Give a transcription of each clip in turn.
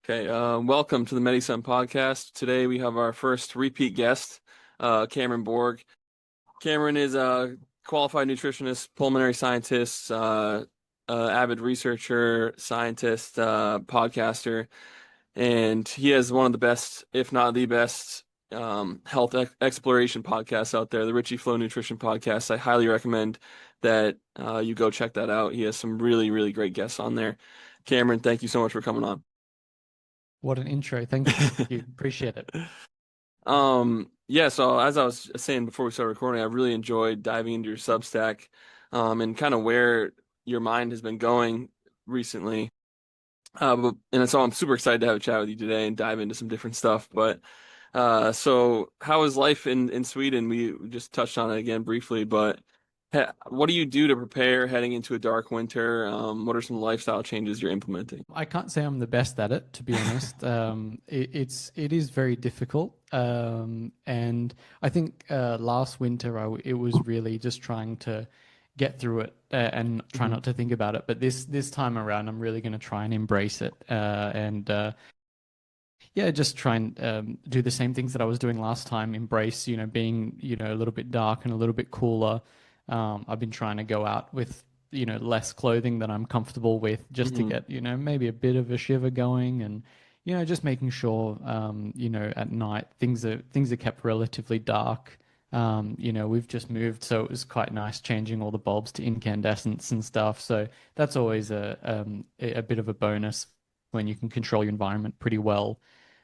Okay, welcome to the Medisun Podcast. Today we have our first repeat guest, Cameron Borg. Cameron is a qualified nutritionist, pulmonary scientist, avid researcher, scientist, podcaster, and he has one of the best, if not the best, health exploration podcasts out there, the Ricci Nutrition Podcast. I highly recommend that you go check that out. He has some really, really great guests on there. Cameron, thank you so much for coming on. What an intro. Thank you. Appreciate it. Yeah, so as I was saying before we started recording, I really enjoyed diving into your Substack, and kind of where your mind has been going recently. And so I'm super excited to have a chat with you today and dive into some different stuff. But so how is life in Sweden? We just touched on it again briefly, but what do you do to prepare heading into a dark winter? What are some lifestyle changes you're implementing? I can't say I'm the best at it, to be honest. It is very difficult. And I think last winter it was really just trying to get through it and try Hmm. not to think about it. But this time around, I'm really going to try and embrace it. Yeah, just try and do the same things that I was doing last time. Embrace, being, a little bit dark and a little bit cooler. I've been trying to go out with, less clothing that I'm comfortable with just to Hmm. get, maybe a bit of a shiver going and, just making sure, at night things are kept relatively dark. We've just moved, so it was quite nice changing all the bulbs to incandescents and stuff. So that's always a bit of a bonus when you can control your environment pretty well.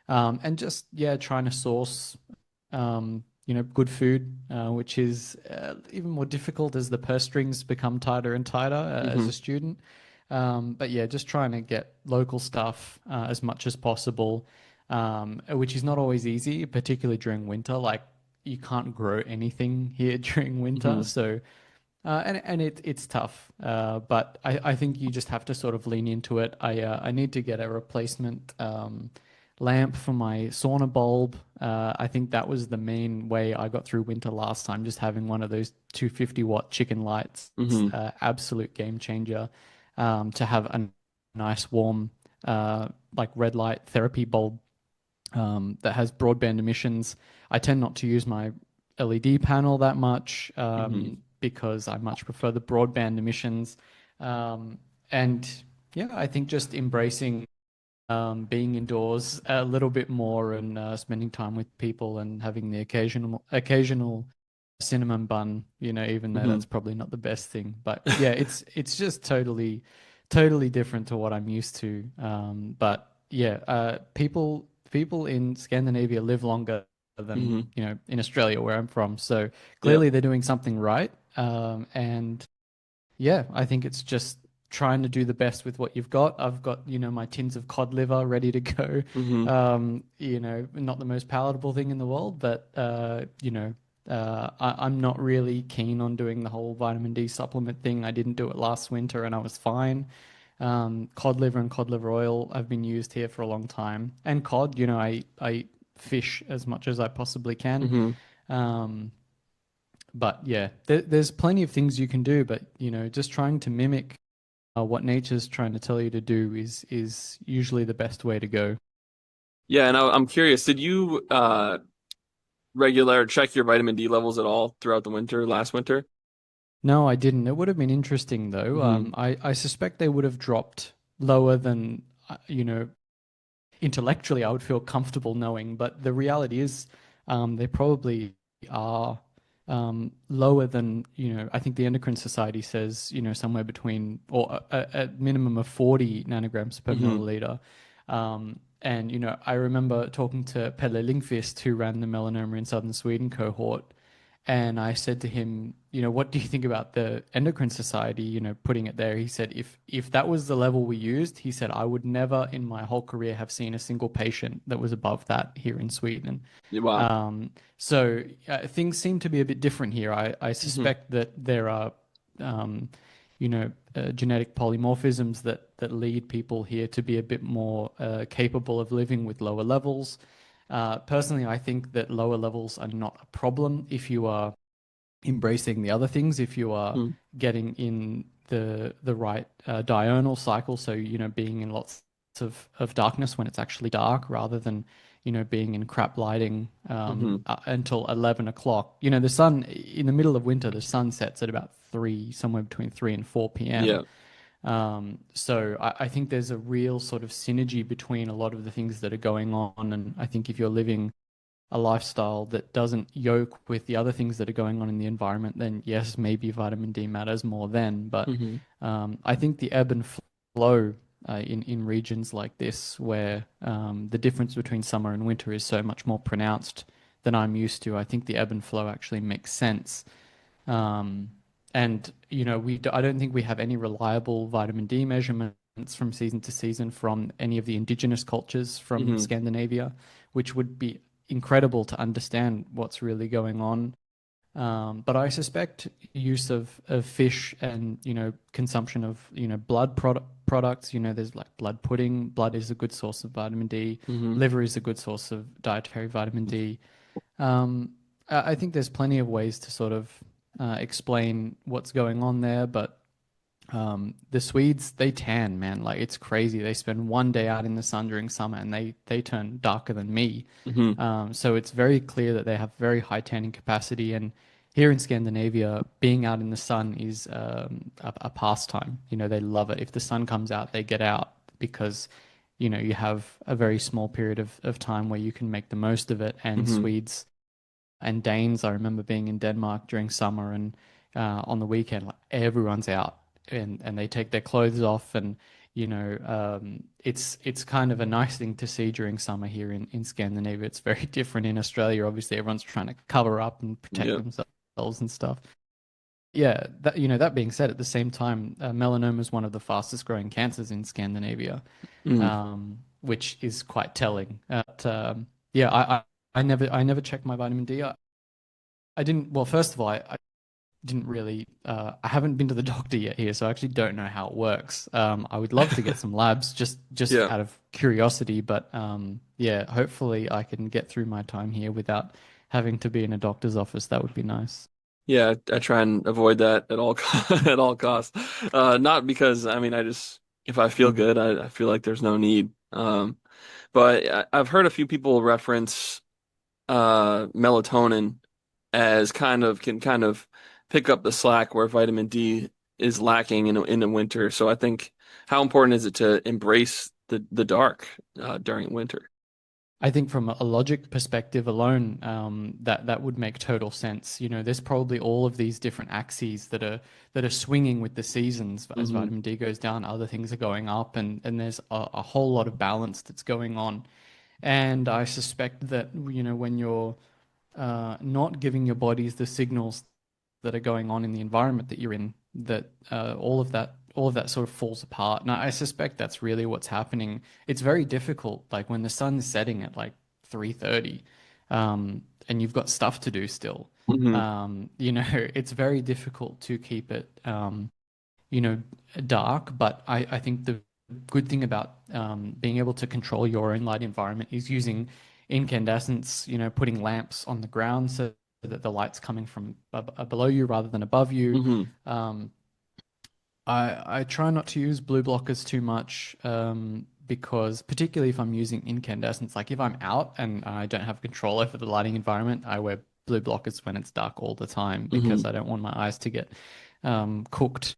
And just, yeah, trying to source, good food, which is even more difficult as the purse strings become tighter and tighter as Hmm. a student. But yeah, just trying to get local stuff as much as possible, which is not always easy, particularly during winter. Like you can't grow anything here during winter, Hmm. so it's tough. But I think you just have to sort of lean into it. I need to get a replacement lamp for my sauna bulb. I think that was the main way I got through winter last time, just having one of those 250-watt chicken lights. Hmm. Absolute game changer. To have a nice warm like red light therapy bulb that has broadband emissions. I tend not to use my LED panel that much Hmm. because I much prefer the broadband emissions. Um, and yeah, I think just embracing being indoors a little bit more and spending time with people and having the occasional cinnamon bun, even though Hmm. that's probably not the best thing. But yeah, it's just totally different to what I'm used to. But yeah, people in Scandinavia live longer than, Hmm. in Australia where I'm from. So Yep. clearly they're doing something right. And yeah, I think it's just trying to do the best with what you've got. I've got, my tins of cod liver ready to go. Hmm. Not the most palatable thing in the world, but I'm not really keen on doing the whole vitamin D supplement thing. I didn't do it last winter and I was fine. Cod liver and cod liver oil have been used here for a long time. And cod, I eat fish as much as I possibly can. Hmm. Um, but yeah, there's plenty of things you can do, but just trying to mimic what nature's trying to tell you to do is usually the best way to go. Yeah, and I'm curious, did you regular check your vitamin D levels at all throughout the winter, last winter? No, I didn't. It would have been interesting though. Hmm. I suspect they would have dropped lower than intellectually I would feel comfortable knowing, but the reality is they probably are lower than, I think the Endocrine Society says, somewhere between or a minimum of 40 nanograms per Hmm. milliliter. And, I remember talking to Pelle Lindqvist, who ran the melanoma in southern Sweden cohort, and I said to him, what do you think about the Endocrine Society, putting it there? He said, if that was the level we used, he said, I would never in my whole career have seen a single patient that was above that here in Sweden. Wow. So things seem to be a bit different here. I Hmm. suspect that there are, genetic polymorphisms that lead people here to be a bit more capable of living with lower levels. Personally, I think that lower levels are not a problem if you are embracing the other things, if you are getting in the right diurnal cycle, so being in lots of darkness when it's actually dark, rather than, being in crap lighting Hmm. until 11 o'clock. The sun in the middle of winter, the sun sets at about 3, somewhere between 3 and 4 p.m. Yeah. So I think there's a real sort of synergy between a lot of the things that are going on. And I think if you're living a lifestyle that doesn't yoke with the other things that are going on in the environment, then yes, maybe vitamin D matters more then. But Hmm. I think the ebb and flow in regions like this, where the difference between summer and winter is so much more pronounced than I'm used to, I think the ebb and flow actually makes sense. Um, and I don't think we have any reliable vitamin D measurements from season to season from any of the indigenous cultures from Hmm. Scandinavia, which would be incredible to understand what's really going on. But I suspect use of fish and consumption of blood products. There's like blood pudding. Blood is a good source of vitamin D. Hmm. Liver is a good source of dietary vitamin D. Um, I think there's plenty of ways to sort of explain what's going on there, but the Swedes, they tan, man. Like it's crazy. They spend one day out in the sun during summer and they turn darker than me. Hmm. So it's very clear that they have very high tanning capacity. And here in Scandinavia, being out in the sun is a pastime. They love it. If the sun comes out, they get out because, you have a very small period of time where you can make the most of it. And Hmm. Swedes and Danes, I remember being in Denmark during summer and on the weekend, like everyone's out and they take their clothes off and it's kind of a nice thing to see during summer here in Scandinavia. It's very different in Australia. Obviously, everyone's trying to cover up and protect Yeah. themselves and stuff. Yeah, that being said, at the same time, melanoma is one of the fastest growing cancers in Scandinavia, Mm. which is quite telling. Yeah, I never checked my vitamin D. I didn't. Well, first of all, I didn't really. I haven't been to the doctor yet here, so I actually don't know how it works. I would love to get some labs just Yeah. out of curiosity, but yeah, hopefully I can get through my time here without having to be in a doctor's office. That would be nice. Yeah, I try and avoid that at all at all costs. Not because I mean I just if I feel Mm. good, I feel like there's no need. But I've heard a few people reference melatonin as kind of pick up the slack where vitamin D is lacking in the winter. So I think how important is it to embrace the dark during winter? I think from a logic perspective alone, that would make total sense. There's probably all of these different axes that are swinging with the seasons as Hmm. vitamin D goes down. Other things are going up, and there's a whole lot of balance that's going on. And I suspect that when you're not giving your bodies the signals that are going on in the environment that you're in, that all of that sort of falls apart. And I suspect that's really what's happening. It's very difficult, like when the sun's setting at like 3:30, and you've got stuff to do still. Hmm. It's very difficult to keep it you know, dark. But I think the good thing about being able to control your own light environment is using incandescents, putting lamps on the ground so that the light's coming from below you rather than above you. Hmm. Um, I try not to use blue blockers too much because particularly if I'm using incandescents, like if I'm out and I don't have control over the lighting environment, I wear blue blockers when it's dark all the time because Hmm. I don't want my eyes to get cooked.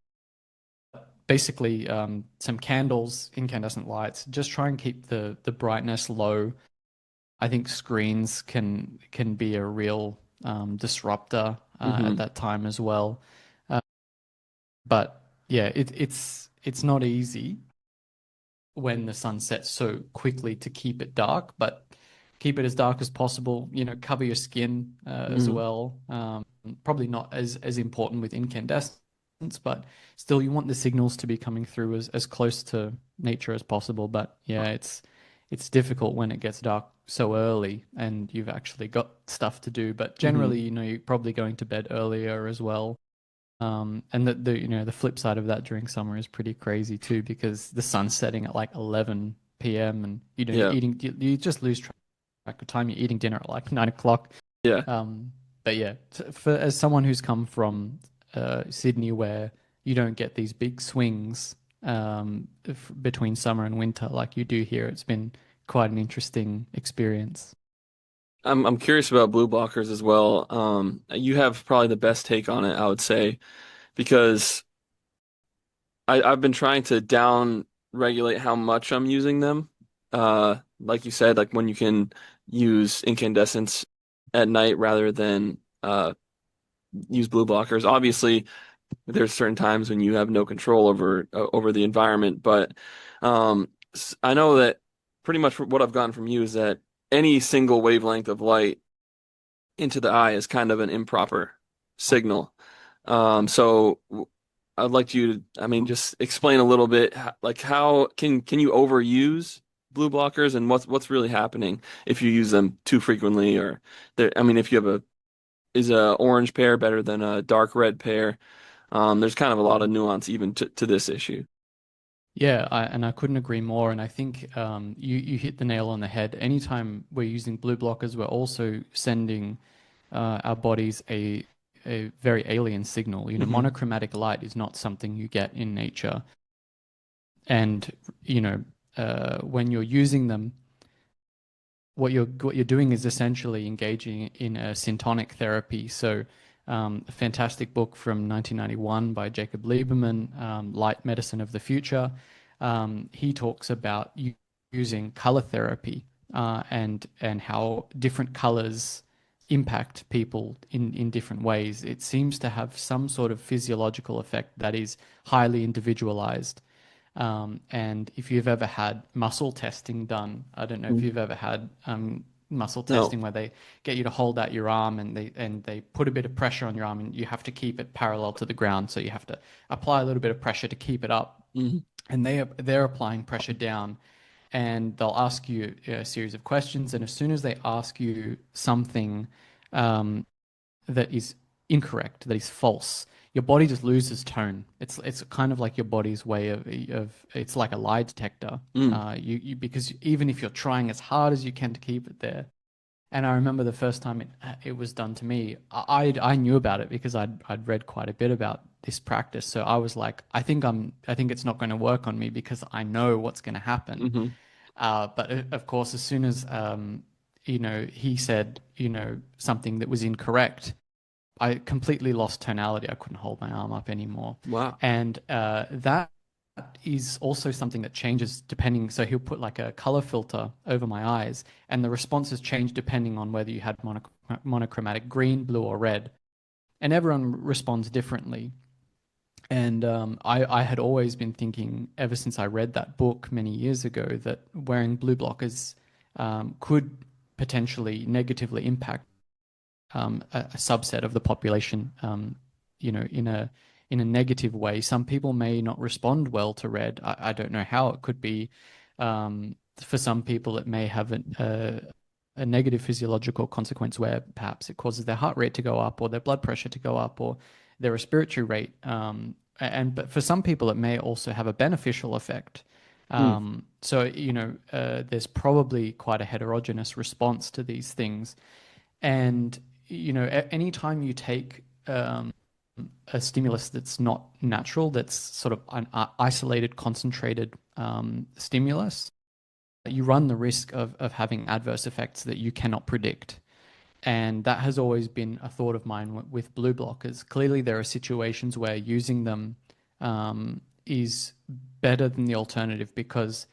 Basically, some candles, incandescent lights. Just try and keep the brightness low. I think screens can be a real disruptor at Hmm. that time as well. Uh, but yeah, it's not easy when the sun sets so quickly to keep it dark, but keep it as dark as possible. Cover your skin as Hmm. well. Probably not as important with incandescents, but still, you want the signals to be coming through as close to nature as possible. But yeah, it's difficult when it gets dark so early and you've actually got stuff to do. But Hmm. generally, you're probably going to bed earlier as well. And the flip side of that during summer is pretty crazy too, because the sun's setting at like 11 p.m. and you're Yeah. eating, you just lose track of time. You're eating dinner at like 9 o'clock. Yeah. But yeah, for as someone who's come from Sydney, where you don't get these big swings, between summer and winter like you do here. It's been quite an interesting experience. I'm curious about blue blockers as well. You have probably the best take on it, I would say, because I've been trying to down regulate how much I'm using them. Like you said, like when you can use incandescence at night rather than use blue blockers. Obviously, there's certain times when you have no control over the environment, but I know that pretty much what I've gotten from you is that any single wavelength of light into the eye is kind of an improper signal. So I'd like you to, I mean, just explain a little bit, like how can you overuse blue blockers and what's really happening if you use them too frequently or there, I mean, if you have is a orange pair better than a dark red pair? There's kind of a lot of nuance even to this issue. Yeah, and I couldn't agree more. And I think you hit the nail on the head. Anytime we're using blue blockers, we're also sending our bodies a very alien signal. You know, Hmm. monochromatic light is not something you get in nature. And you know, when you're using them, what you're doing is essentially engaging in a syntonic therapy. So, a fantastic book from 1991 by Jacob Lieberman, Light Medicine of the Future. He talks about using color therapy and how different colors impact people in different ways. It seems to have some sort of physiological effect that is highly individualized. And if you've ever had muscle testing done, I don't know if you've ever had muscle No. testing where they get you to hold out your arm and they put a bit of pressure on your arm and you have to keep it parallel to the ground. So you have to apply a little bit of pressure to keep it up. Hmm. And they're applying pressure down, and they'll ask you a series of questions. And as soon as they ask you something um, that is incorrect, that is false, your body just loses tone. It's kind of like your body's way of it's like a lie detector. Mm. You because even if you're trying as hard as you can to keep it there, and I remember the first time it was done to me, I knew about it because I'd read quite a bit about this practice. So I was like, I think it's not going to work on me because I know what's going to happen. Hmm. But of course, as soon as you know, he said, you know, something that was incorrect, I completely lost tonality. I couldn't hold my arm up anymore. Wow. And that is also something that changes depending. So he'll put like a color filter over my eyes, and the responses change depending on whether you had monochromatic green, blue, or red. And everyone responds differently. And I had always been thinking, ever since I read that book many years ago, that wearing blue blockers could potentially negatively impact a subset of the population, you know, in a negative way. Some people may not respond well to red. I don't know how it could be. For some people, it may have a negative physiological consequence where perhaps it causes their heart rate to go up or their blood pressure to go up or their respiratory rate. But for some people, it may also have a beneficial effect. Mm. So, you know, there's probably quite a heterogeneous response to these things. And, you know, anytime you take a stimulus that's not natural, that's sort of an isolated, concentrated stimulus, you run the risk of having adverse effects that you cannot predict. And that has always been a thought of mine with blue blockers. Clearly, there are situations where using them is better than the alternative because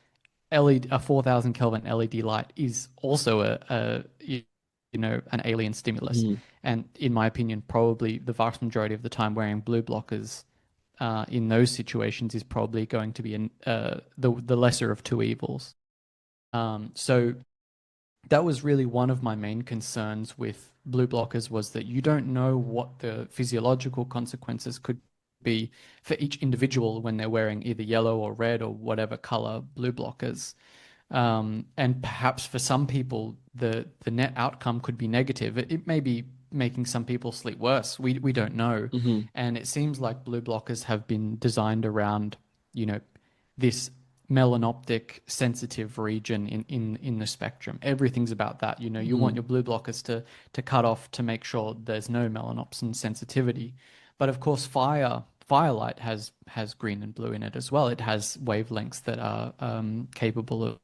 LED, a 4000 Kelvin LED light is also you know, an alien stimulus. Mm. And in my opinion, probably the vast majority of the time wearing blue blockers in those situations is probably going to be the lesser of two evils. So that was really one of my main concerns with blue blockers was that you don't know what the physiological consequences could be for each individual when they're wearing either yellow or red or whatever color blue blockers. And perhaps for some people, the net outcome could be negative. It may be making some people sleep worse. We don't know. Hmm. And it seems like blue blockers have been designed around, you know, this melanoptic sensitive region in the spectrum. Everything's about that. You know, you want Hmm. your blue blockers to cut off to make sure there's no melanopsin sensitivity. But of course, firelight has green and blue in it as well. It has wavelengths that are capable of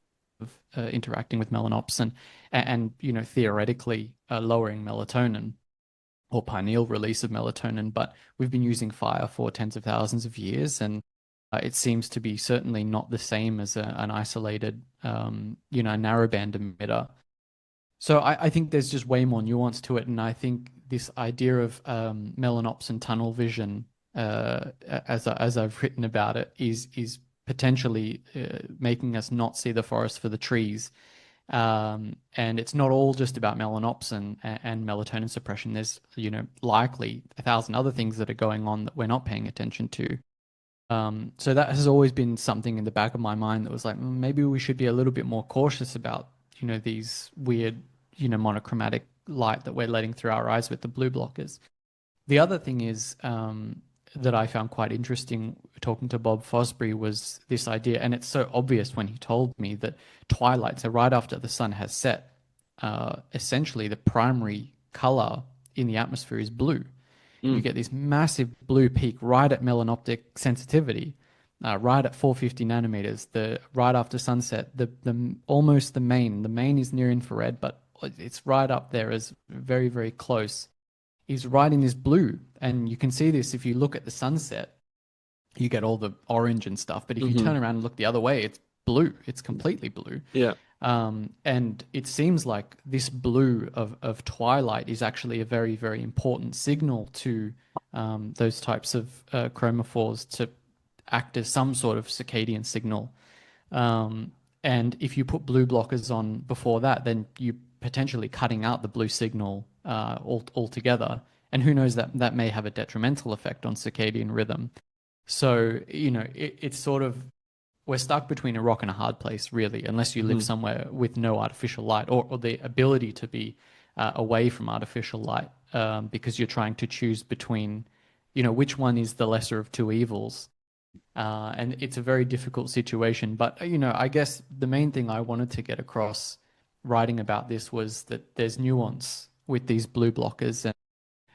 interacting with melanopsin and theoretically lowering melatonin or pineal release of melatonin. But we've been using fire for tens of thousands of years, and it seems to be certainly not the same as an isolated, narrowband emitter. So I think there's just way more nuance to it, and I think this idea of melanopsin tunnel vision, as I've written about it, is potentially making us not see the forest for the trees. And it's not all just about melanopsin and melatonin suppression. There's, likely 1,000 other things that are going on that we're not paying attention to. So that has always been something in the back of my mind that was like, maybe we should be a little bit more cautious about, these weird, monochromatic light that we're letting through our eyes with the blue blockers. The other thing is that I found quite interesting talking to Bob Fosbury was this idea, and it's so obvious when he told me that twilight, so right after the sun has set, essentially the primary color in the atmosphere is blue. You get this massive blue peak right at melanoptic sensitivity, right at 450 nanometers. The right after sunset, the almost the main is near infrared, but it's right up there as very, very close. Is right in this blue, and you can see this if you look at the sunset. You get all the orange and stuff, but if you turn around and look the other way, it's blue. It's completely blue. Yeah. And it seems like this blue of twilight is actually a very, very important signal to those types of chromophores to act as some sort of circadian signal. And if you put blue blockers on before that, then you're potentially cutting out the blue signal altogether. And who knows, that may have a detrimental effect on circadian rhythm. So, it's sort of, we're stuck between a rock and a hard place, really, unless you live somewhere with no artificial light or the ability to be away from artificial light, because you're trying to choose between, which one is the lesser of two evils. And it's a very difficult situation. But, I guess the main thing I wanted to get across writing about this was that there's nuance with these blue blockers.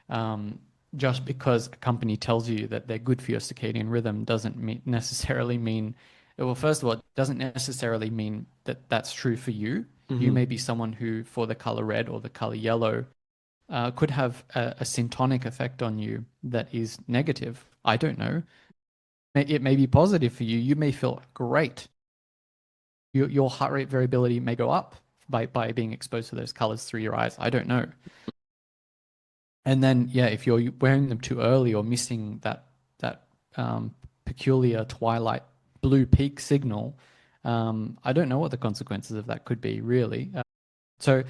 And just because a company tells you that they're good for your circadian rhythm doesn't necessarily mean, well, first of all, it doesn't necessarily mean that that's true for you. You may be someone who, for the color red or the color yellow, could have a syntonic effect on you that is negative. I don't know. It may be positive for you. You may feel great. Your heart rate variability may go up by being exposed to those colors through your eyes. I don't know. And then, if you're wearing them too early or missing that peculiar twilight blue peak signal, I don't know what the consequences of that could be, really. So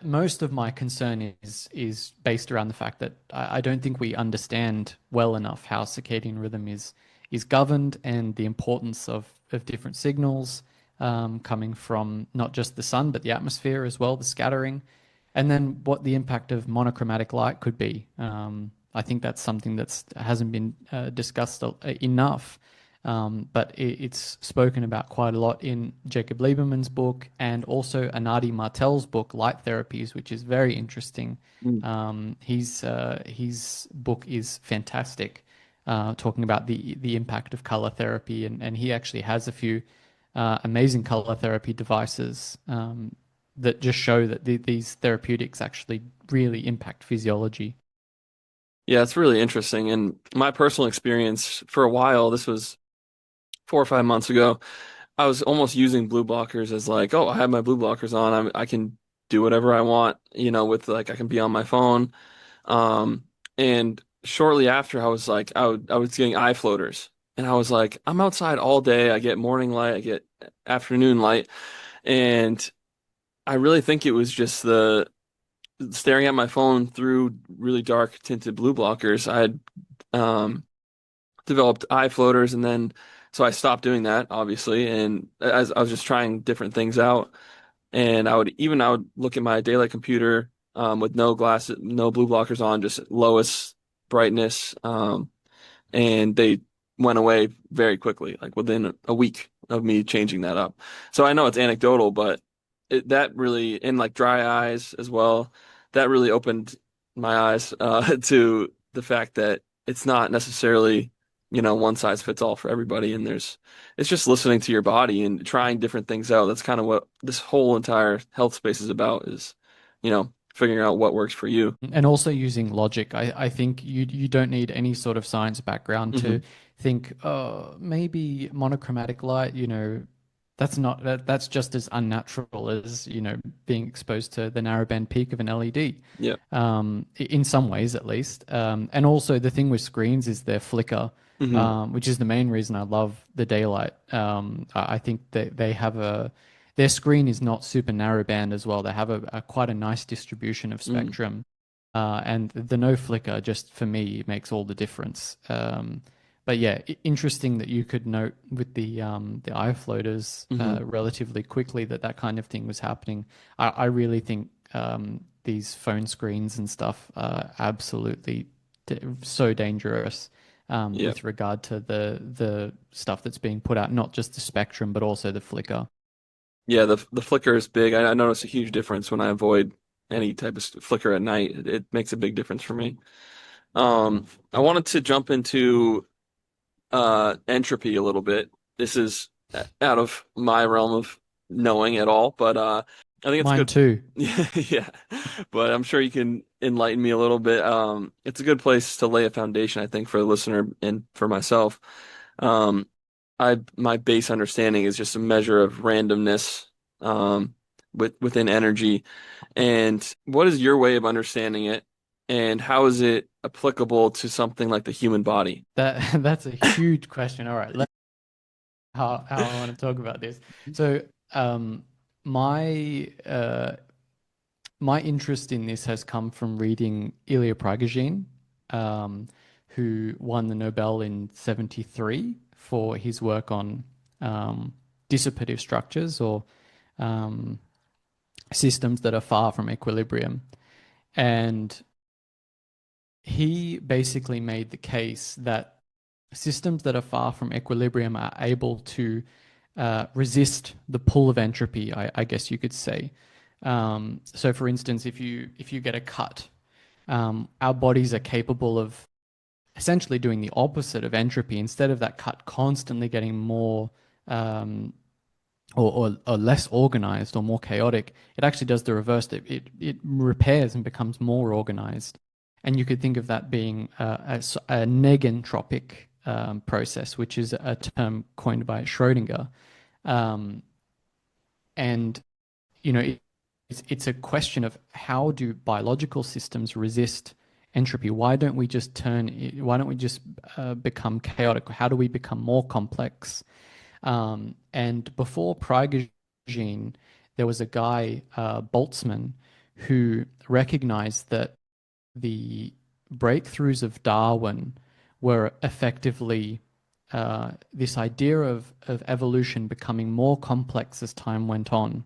most of my concern is based around the fact that I don't think we understand well enough how circadian rhythm is governed, and the importance of different signals coming from not just the sun, but the atmosphere as well, the scattering, and then what the impact of monochromatic light could be. I think that's something that hasn't been discussed enough, but it's spoken about quite a lot in Jacob Lieberman's book, and also Anadi Martel's book, Light Therapies, which is very interesting. His book is fantastic, talking about the impact of color therapy, and he actually has a few amazing color therapy devices that just show that these therapeutics actually really impact physiology. Yeah, it's really interesting. And my personal experience for a while, this was 4 or 5 months ago, I was almost using blue blockers as like, oh, I have my blue blockers on. I can do whatever I want, with like I can be on my phone. And shortly after, I was like, I was getting eye floaters, and I was like, I'm outside all day. I get morning light, I get afternoon light, and I really think it was just the staring at my phone through really dark tinted blue blockers. I had developed eye floaters, and then so I stopped doing that, obviously, and as I was just trying different things out, and I would look at my daylight computer with no glasses, no blue blockers on, just lowest brightness, and they went away very quickly, like within a week of me changing that up. So I know it's anecdotal, but that really, and like dry eyes as well, that really opened my eyes to the fact that it's not necessarily one size fits all for everybody. And it's just listening to your body and trying different things out. That's kind of what this whole entire health space is about, is, figuring out what works for you. And also using logic. I think you don't need any sort of science background Hmm. to think, oh, maybe monochromatic light, that's just as unnatural as, being exposed to the narrowband peak of an LED, Yeah. in some ways at least. And also the thing with screens is their flicker, Hmm. which is the main reason I love the daylight. I think that their screen is not super narrowband as well. They have a quite a nice distribution of Hmm. spectrum. And the no flicker just for me makes all the difference. But yeah, interesting that you could note with the eye floaters Hmm. relatively quickly that kind of thing was happening. I really think these phone screens and stuff are absolutely so dangerous Yeah. with regard to the stuff that's being put out, not just the spectrum but also the flicker. Yeah, the flicker is big. I notice a huge difference when I avoid any type of flicker at night. It makes a big difference for me. I wanted to jump into entropy a little bit. This is out of my realm of knowing at all, but I think it's Mine good. too. Yeah, yeah. But I'm sure you can enlighten me a little bit. It's a good place to lay a foundation, I think, for the listener and for myself. Um, my base understanding is just a measure of randomness within energy. And what is your way of understanding it? And how is it applicable to something like the human body? That's a huge question. All right, how I want to talk about this. So, my my interest in this has come from reading Ilya Prigogine, um, who won the Nobel in '73 for his work on dissipative structures, or um, systems that are far from equilibrium. And he basically made the case that systems that are far from equilibrium are able to resist the pull of entropy, I guess you could say. So, for instance, if you get a cut, our bodies are capable of essentially doing the opposite of entropy. Instead of that cut constantly getting more um, or less organized or more chaotic, it actually does the reverse. It repairs and becomes more organized. And you could think of that being a negentropic process, which is a term coined by Schrödinger. Um, and it's a question of how do biological systems resist entropy? Why don't we just become chaotic? How do we become more complex? And before Prigogine, there was a guy, Boltzmann, who recognized that the breakthroughs of Darwin were effectively this idea of evolution becoming more complex as time went on,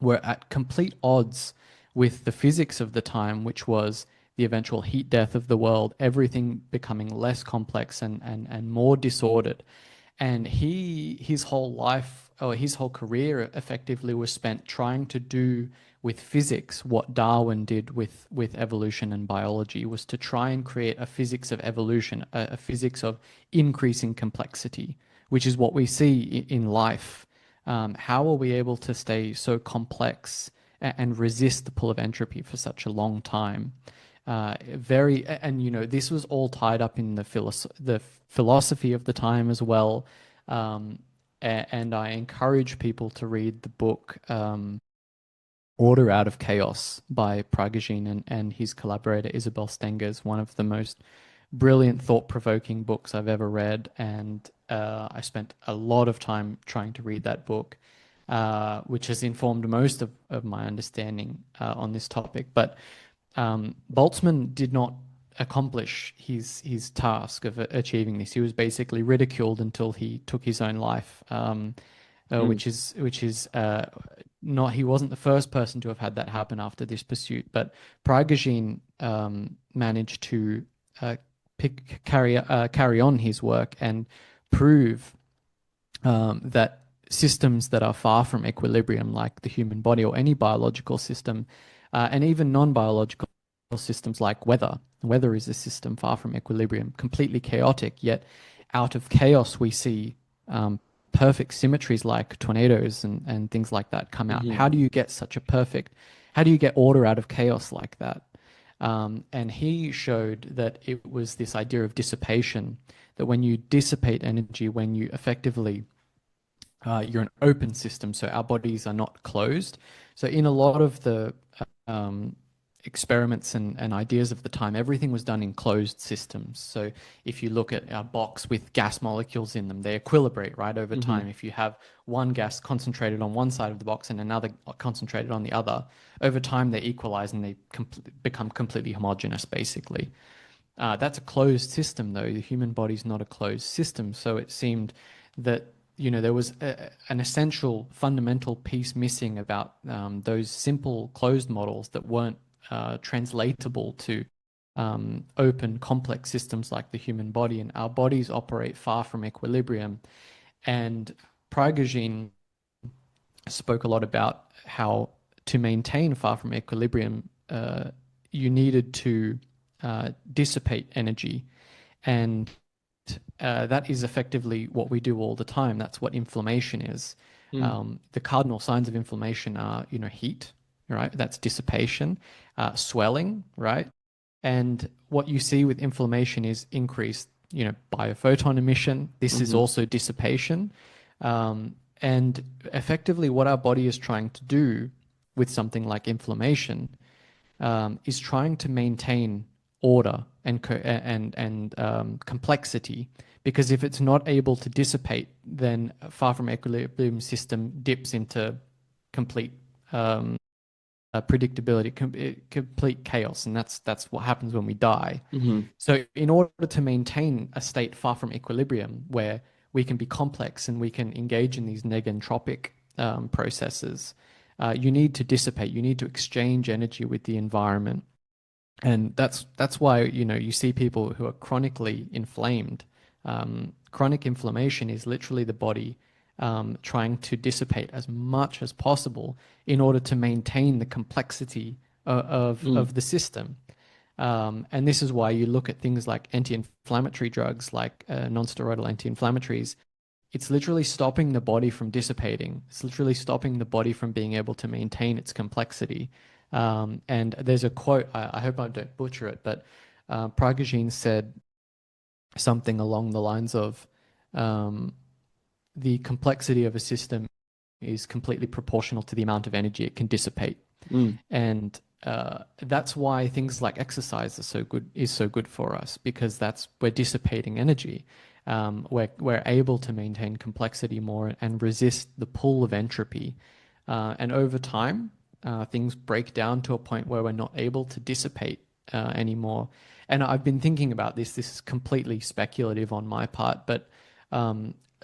were at complete odds with the physics of the time, which was the eventual heat death of the world, everything becoming less complex and more disordered. And his whole life, or his whole career effectively was spent trying to do with physics what Darwin did with evolution and biology, was to try and create a physics of evolution, a physics of increasing complexity, which is what we see in life. How are we able to stay so complex and resist the pull of entropy for such a long time? And this was all tied up in the philosophy of the time as well. And I encourage people to read the book Order Out of Chaos by Prigogine and his collaborator Isabel Stengers, one of the most brilliant, thought-provoking books I've ever read. And I spent a lot of time trying to read that book, which has informed most of my understanding on this topic. But Boltzmann did not accomplish his task of achieving this. He was basically ridiculed until he took his own life, Mm. which is not. He wasn't the first person to have had that happen after this pursuit, but Prigogine managed to carry on his work and prove that systems that are far from equilibrium, like the human body or any biological system, and even non-biological systems like weather. Weather is a system far from equilibrium, completely chaotic, yet out of chaos, we see perfect symmetries like tornadoes and things like that come out. Hmm. How do you get how do you get order out of chaos like that? And he showed that it was this idea of dissipation, that when you dissipate energy, when you effectively you're an open system, so our bodies are not closed. So in a lot of the um, experiments and ideas of the time, everything was done in closed systems. So if you look at a box with gas molecules in them, they equilibrate, right, over Hmm. time. If you have one gas concentrated on one side of the box and another concentrated on the other, over time they equalize and they become completely homogeneous, basically. That's a closed system, though. The human body's not a closed system. So it seemed that, there was an essential fundamental piece missing about those simple closed models that weren't translatable to open, complex systems like the human body. And our bodies operate far from equilibrium. And Prigogine spoke a lot about how to maintain far from equilibrium, you needed to dissipate energy. And that is effectively what we do all the time. That's what inflammation is. Mm. The cardinal signs of inflammation are, heat, right? That's dissipation, swelling, right? And what you see with inflammation is increased, biophoton emission. This is Hmm. also dissipation. And effectively, what our body is trying to do with something like inflammation is trying to maintain order and complexity. Because if it's not able to dissipate, then far from equilibrium system dips into complete predictability, complete chaos, and that's what happens when we die. Hmm. So, in order to maintain a state far from equilibrium, where we can be complex and we can engage in these negentropic processes, you need to dissipate. You need to exchange energy with the environment, and that's why you see people who are chronically inflamed. Chronic inflammation is literally the body trying to dissipate as much as possible in order to maintain the complexity Mm. of the system. And this is why you look at things like anti-inflammatory drugs, like non-steroidal anti-inflammatories. It's literally stopping the body from dissipating. It's literally stopping the body from being able to maintain its complexity. And there's a quote, I hope I don't butcher it, but Prigogine said something along the lines of the complexity of a system is completely proportional to the amount of energy it can dissipate. Mm. And that's why things like exercise is so good for us, because we're dissipating energy. We're able to maintain complexity more and resist the pull of entropy. And over time, things break down to a point where we're not able to dissipate anymore. And I've been thinking about this. This is completely speculative on my part, but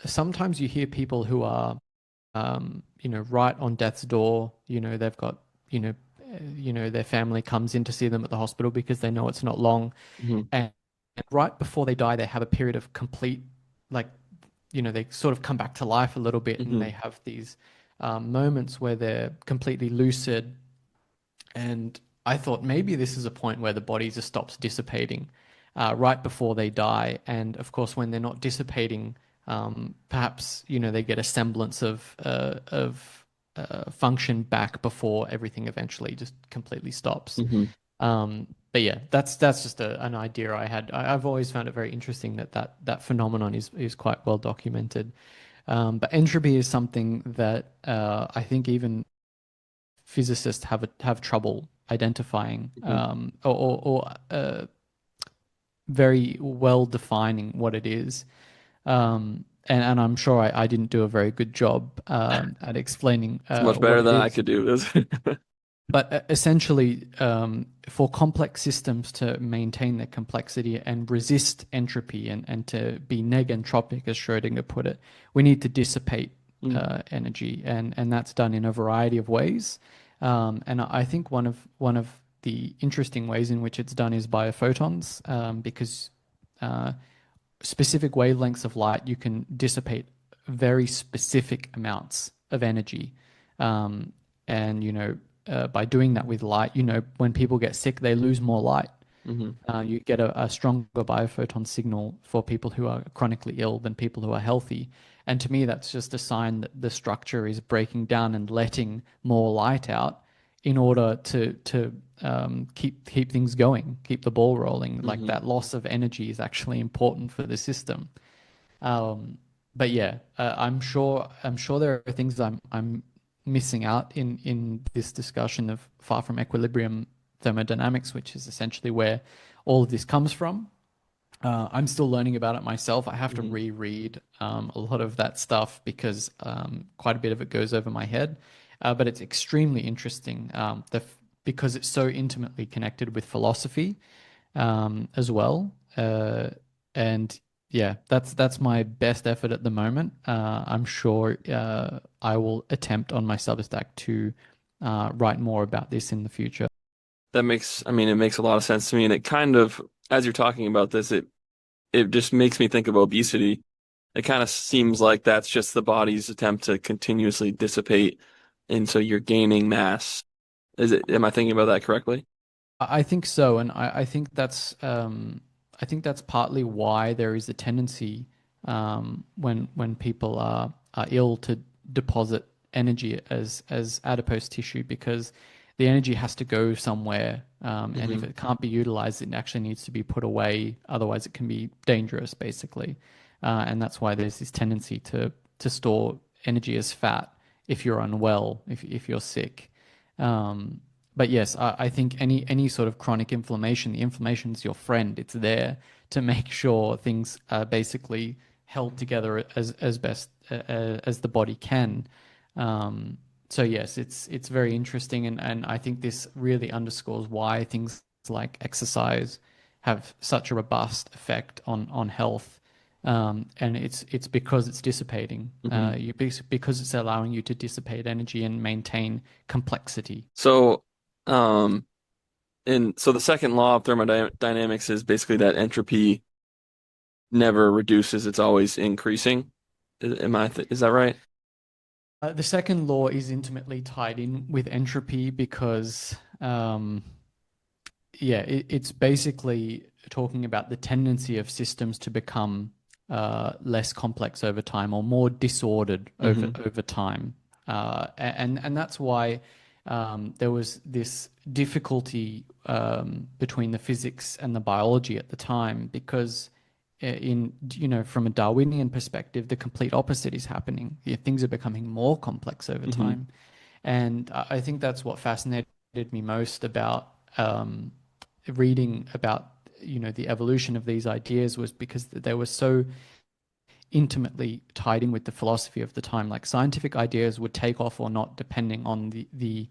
sometimes you hear people who are, right on death's door. They've got, their family comes in to see them at the hospital because they know it's not long, Hmm. and right before they die, they have a period of complete, like, they sort of come back to life a little bit, and Hmm. they have these moments where they're completely lucid. And I thought maybe this is a point where the body just stops dissipating right before they die. And of course, when they're not dissipating, perhaps they get a semblance of function back before everything eventually just completely stops. Hmm. But yeah, that's just an idea I had. I've always found it very interesting that phenomenon is quite well documented. But entropy is something that I think even physicists have trouble identifying, Hmm. or very well defining what it is. And I'm sure I didn't do a very good job at explaining It's much what better it than I is. could do this. But essentially, for complex systems to maintain their complexity and resist entropy and to be negentropic, as Schrodinger put it, we need to dissipate Mm. energy, and that's done in a variety of ways. And I think one of the interesting ways in which it's done is biophotons, because uh, specific wavelengths of light, you can dissipate very specific amounts of energy. And by doing that with light, when people get sick, they lose more light. Hmm. You get a stronger biophoton signal for people who are chronically ill than people who are healthy. And to me, that's just a sign that the structure is breaking down and letting more light out in order to keep things going, keep the ball rolling. Like Hmm. that loss of energy is actually important for the system. Um, but yeah, I'm sure there are things I'm missing out in this discussion of far from equilibrium thermodynamics, which is essentially where all of this comes from. I'm still learning about it myself. I have to Hmm. reread a lot of that stuff because quite a bit of it goes over my head. But it's extremely interesting because it's so intimately connected with philosophy as well. And yeah, that's my best effort at the moment. I'm sure I will attempt on my Substack to write more about this in the future. I mean, it makes a lot of sense to me. And it kind of, as you're talking about this, it just makes me think of obesity. It kind of seems like that's just the body's attempt to continuously dissipate, and so you're gaining mass. Am I thinking about that correctly? I think so, and I think that's partly why there is a tendency when people are ill to deposit energy as adipose tissue because the energy has to go somewhere, and if Hmm. it can't be utilized, it actually needs to be put away. Otherwise, it can be dangerous, basically, and that's why there's this tendency to store energy as fat if you're unwell, if you're sick. Um, but yes, I think any sort of chronic inflammation, the inflammation is your friend. It's there to make sure things are basically held together as best as the body can. Um, so yes, it's very interesting, and I think this really underscores why things like exercise have such a robust effect on health. And it's because it's dissipating. Hmm. Because it's allowing you to dissipate energy and maintain complexity. So, um, and so the second law of thermodynamics is basically that entropy never reduces; it's always increasing. Is that right? The second law is intimately tied in with entropy because, yeah, it's basically talking about the tendency of systems to become less complex over time or more disordered Hmm. over time, and that's why there was this difficulty between the physics and the biology at the time because in from a Darwinian perspective, the complete opposite is happening. Yeah, things are becoming more complex over Hmm. time, and I think that's what fascinated me most about reading about the evolution of these ideas was because they were so intimately tied in with the philosophy of the time. Like scientific ideas would take off or not depending on the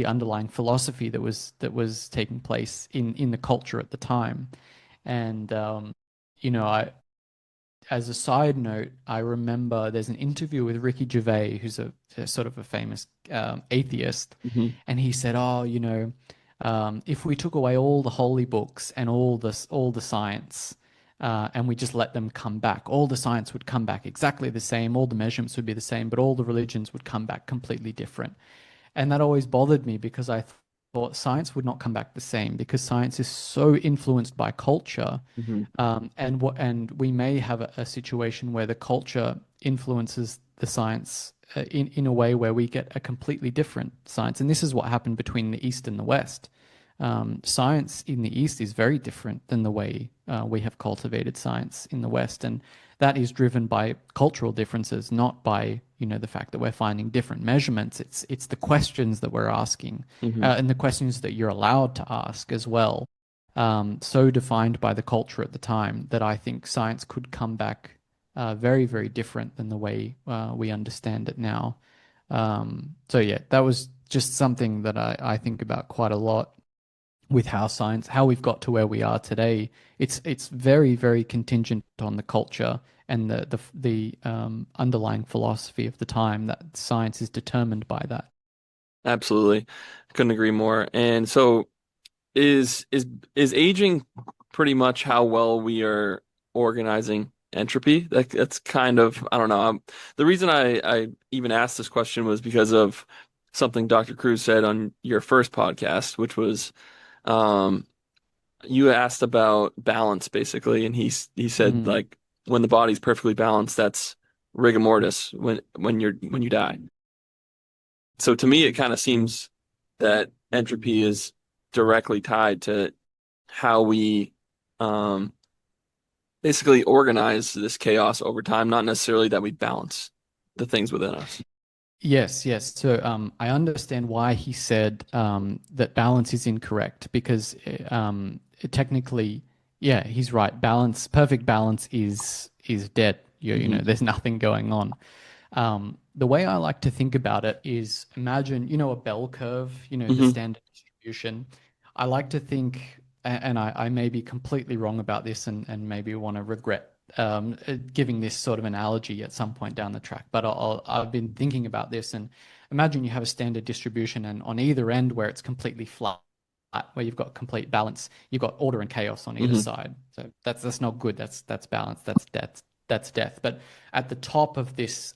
underlying philosophy that was taking place in the culture at the time. And I as a side note, I remember there's an interview with Ricky Gervais, who's a sort of a famous atheist, Hmm. and he said, "Oh, if we took away all the holy books and all the science, and we just let them come back, all the science would come back exactly the same, all the measurements would be the same, but all the religions would come back completely different." And that always bothered me because I thought science would not come back the same because science is so influenced by culture, Hmm. and we may have a situation where the culture influences the science in a way where we get a completely different science. And this is what happened between the East and the West. Science in the East is very different than the way we have cultivated science in the West, and that is driven by cultural differences, not by the fact that we're finding different measurements. It's the questions that we're asking, Hmm. and the questions that you're allowed to ask as well. So defined by the culture at the time that I think science could come back very, very different than the way we understand it now. So yeah, that was just something that I think about quite a lot with how we've got to where we are today. It's very, very contingent on the culture and the underlying philosophy of the time that science is determined by that. Absolutely. Couldn't agree more. And so is aging pretty much how well we are organizing entropy? That's kind of, I don't know. The reason I even asked this question was because of something Dr. Cruz said on your first podcast, which was um, you asked about balance basically, and he said Mm. like when the body's perfectly balanced, that's rigor mortis when you die. So to me, it kind of seems that entropy is directly tied to how we um, basically organize this chaos over time, not necessarily that we balance the things within us. Yes, yes. So I understand why he said that balance is incorrect because technically, yeah, he's right. Balance, perfect balance is dead. You know, Hmm. there's nothing going on. The way I like to think about it is imagine, a bell curve, the Hmm. standard distribution. I like to think, and I may be completely wrong about this and maybe want to regret giving this sort of analogy at some point down the track, but I've been thinking about this and imagine you have a standard distribution and on either end where it's completely flat, where you've got complete balance, you've got order and chaos on either Hmm. side. So that's not good. That's balance. That's death. But at the top of this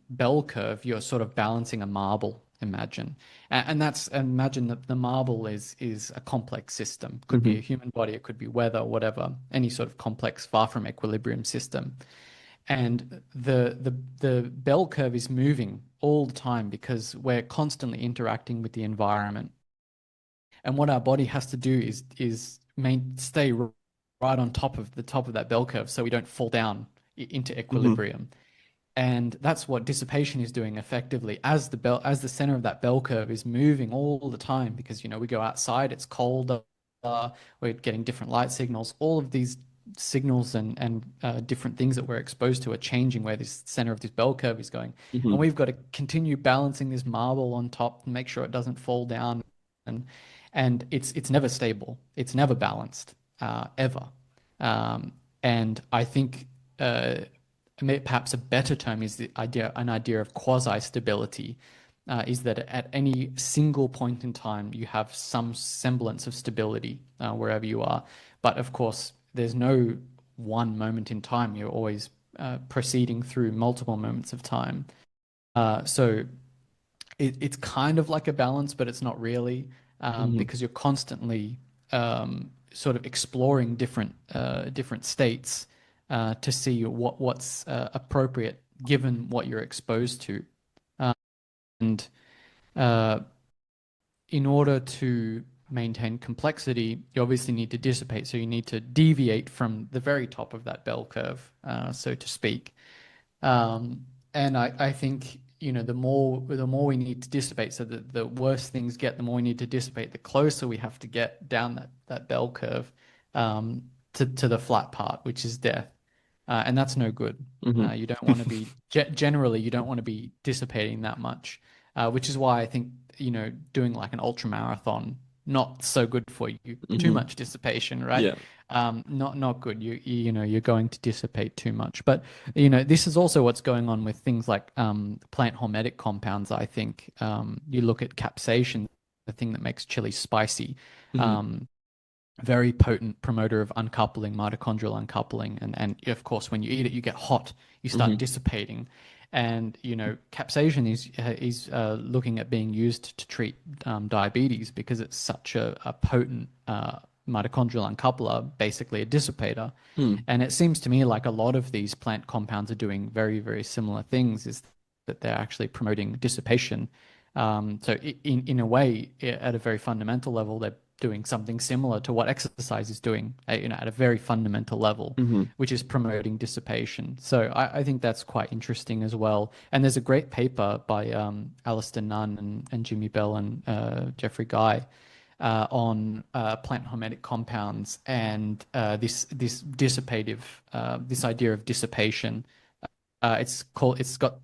bell curve, you're sort of balancing a marble. Imagine, and that's imagine that the marble is a complex system. Could be Hmm. a human body, it could be weather, whatever, any sort of complex, far from equilibrium system. And the bell curve is moving all the time because we're constantly interacting with the environment. And what our body has to do is stay right on top of that bell curve so we don't fall down into Hmm. equilibrium. And that's what dissipation is doing effectively as the center of that bell curve is moving all the time because we go outside, it's colder, we're getting different light signals, all of these signals and different things that we're exposed to are changing where this center of this bell curve is going. Hmm. And we've got to continue balancing this marble on top and make sure it doesn't fall down. And it's never stable, it's never balanced, ever. Um, and I think perhaps a better term is an idea of quasi-stability, is that at any single point in time you have some semblance of stability wherever you are. But of course, there's no one moment in time. You're always proceeding through multiple moments of time. So it's kind of like a balance, but it's not really Hmm. because you're constantly sort of exploring different states to see what's appropriate given what you're exposed to. And uh, in order to maintain complexity, you obviously need to dissipate. So you need to deviate from the very top of that bell curve, so to speak. Um, and I think, the more we need to dissipate, so that the worse things get, the more we need to dissipate, the closer we have to get down that bell curve to the flat part, which is death. And that's no good. Hmm. You don't want to be, generally, you don't want to be dissipating that much, which is why I think, doing like an ultra marathon, not so good for you. Too Hmm. much dissipation, right? Yeah. Not good. You're going to dissipate too much. But this is also what's going on with things like plant hormetic compounds. I think you look at capsaicin, the thing that makes chili spicy. Hmm. Um, very potent promoter of uncoupling, mitochondrial uncoupling, and of course, when you eat it, you get hot. You start Hmm. dissipating, and capsaicin is looking at being used to treat diabetes because it's such a potent mitochondrial uncoupler, basically a dissipator. Hmm. And it seems to me like a lot of these plant compounds are doing very, very similar things, is that they're actually promoting dissipation. So in a way, at a very fundamental level, they're doing something similar to what exercise is doing, at a very fundamental level, Hmm. which is promoting dissipation. So I think that's quite interesting as well. And there's a great paper by Alistair Nunn and Jimmy Bell and Jeffrey Guy on plant hormetic compounds and this dissipative this idea of dissipation. It's got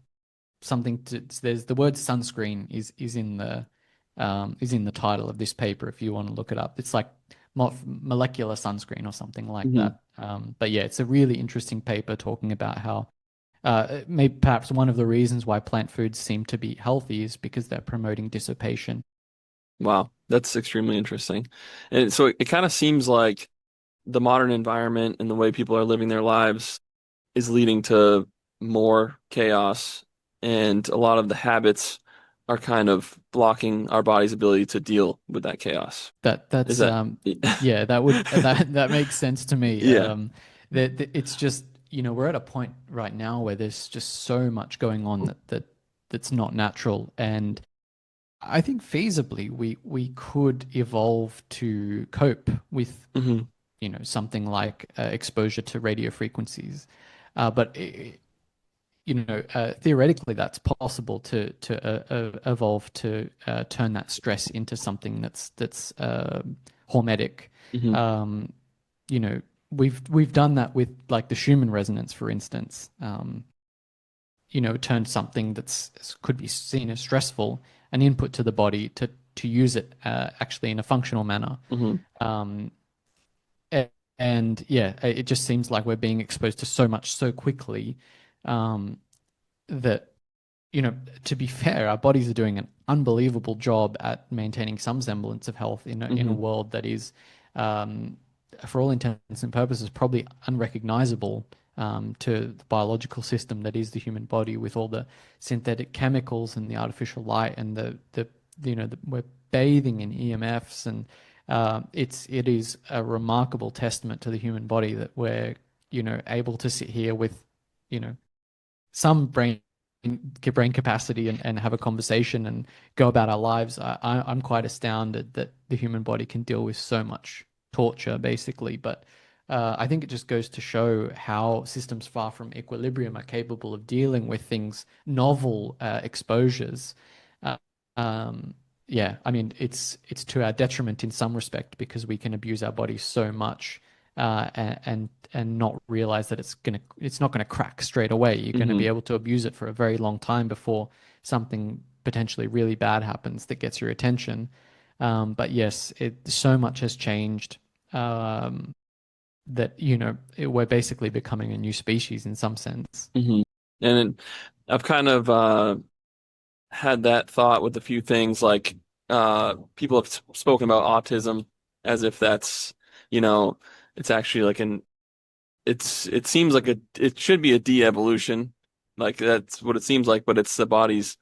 something to there's the word sunscreen is in the title of this paper if you want to look it up. It's like molecular sunscreen or something like Hmm. that. But yeah, it's a really interesting paper talking about how maybe perhaps one of the reasons why plant foods seem to be healthy is because they're promoting dissipation. Wow, that's extremely interesting. And so it kind of seems like the modern environment and the way people are living their lives is leading to more chaos, and a lot of the habits are kind of blocking our body's ability to deal with that chaos. Is That's that yeah, that makes sense to me. yeah. That it's just, we're at a point right now where there's just so much going on that's not natural. And I think feasibly we could evolve to cope with, Hmm. something like exposure to radio frequencies. But theoretically, that's possible to evolve to turn that stress into something that's hormetic. Hmm. Um, you know, we've done that with like the Schumann resonance, for instance. Turn something that's could be seen as stressful an input to the body to use it actually in a functional manner. Hmm. Um, and yeah, it just seems like we're being exposed to so much so quickly um, that to be fair, our bodies are doing an unbelievable job at maintaining some semblance of health in a Hmm. world that is, um, for all intents and purposes, probably unrecognizable to the biological system that is the human body, with all the synthetic chemicals and the artificial light and we're bathing in EMFs, and it is a remarkable testament to the human body that we're able to sit here with some brain capacity and have a conversation and go about our lives. I'm quite astounded that the human body can deal with so much torture, basically. But I think it just goes to show how systems far from equilibrium are capable of dealing with things, novel exposures. Uh, um, yeah, I mean, it's to our detriment in some respect because we can abuse our bodies so much and not realize that it's not gonna crack straight away. You're gonna Hmm. be able to abuse it for a very long time before something potentially really bad happens that gets your attention. But yes, so much has changed that we're basically becoming a new species in some sense. Hmm. And I've kind of had that thought with a few things like people have spoken about autism as if that's, you know, it's actually like it seems like it should be a de-evolution. Like that's what it seems like, but it's the body's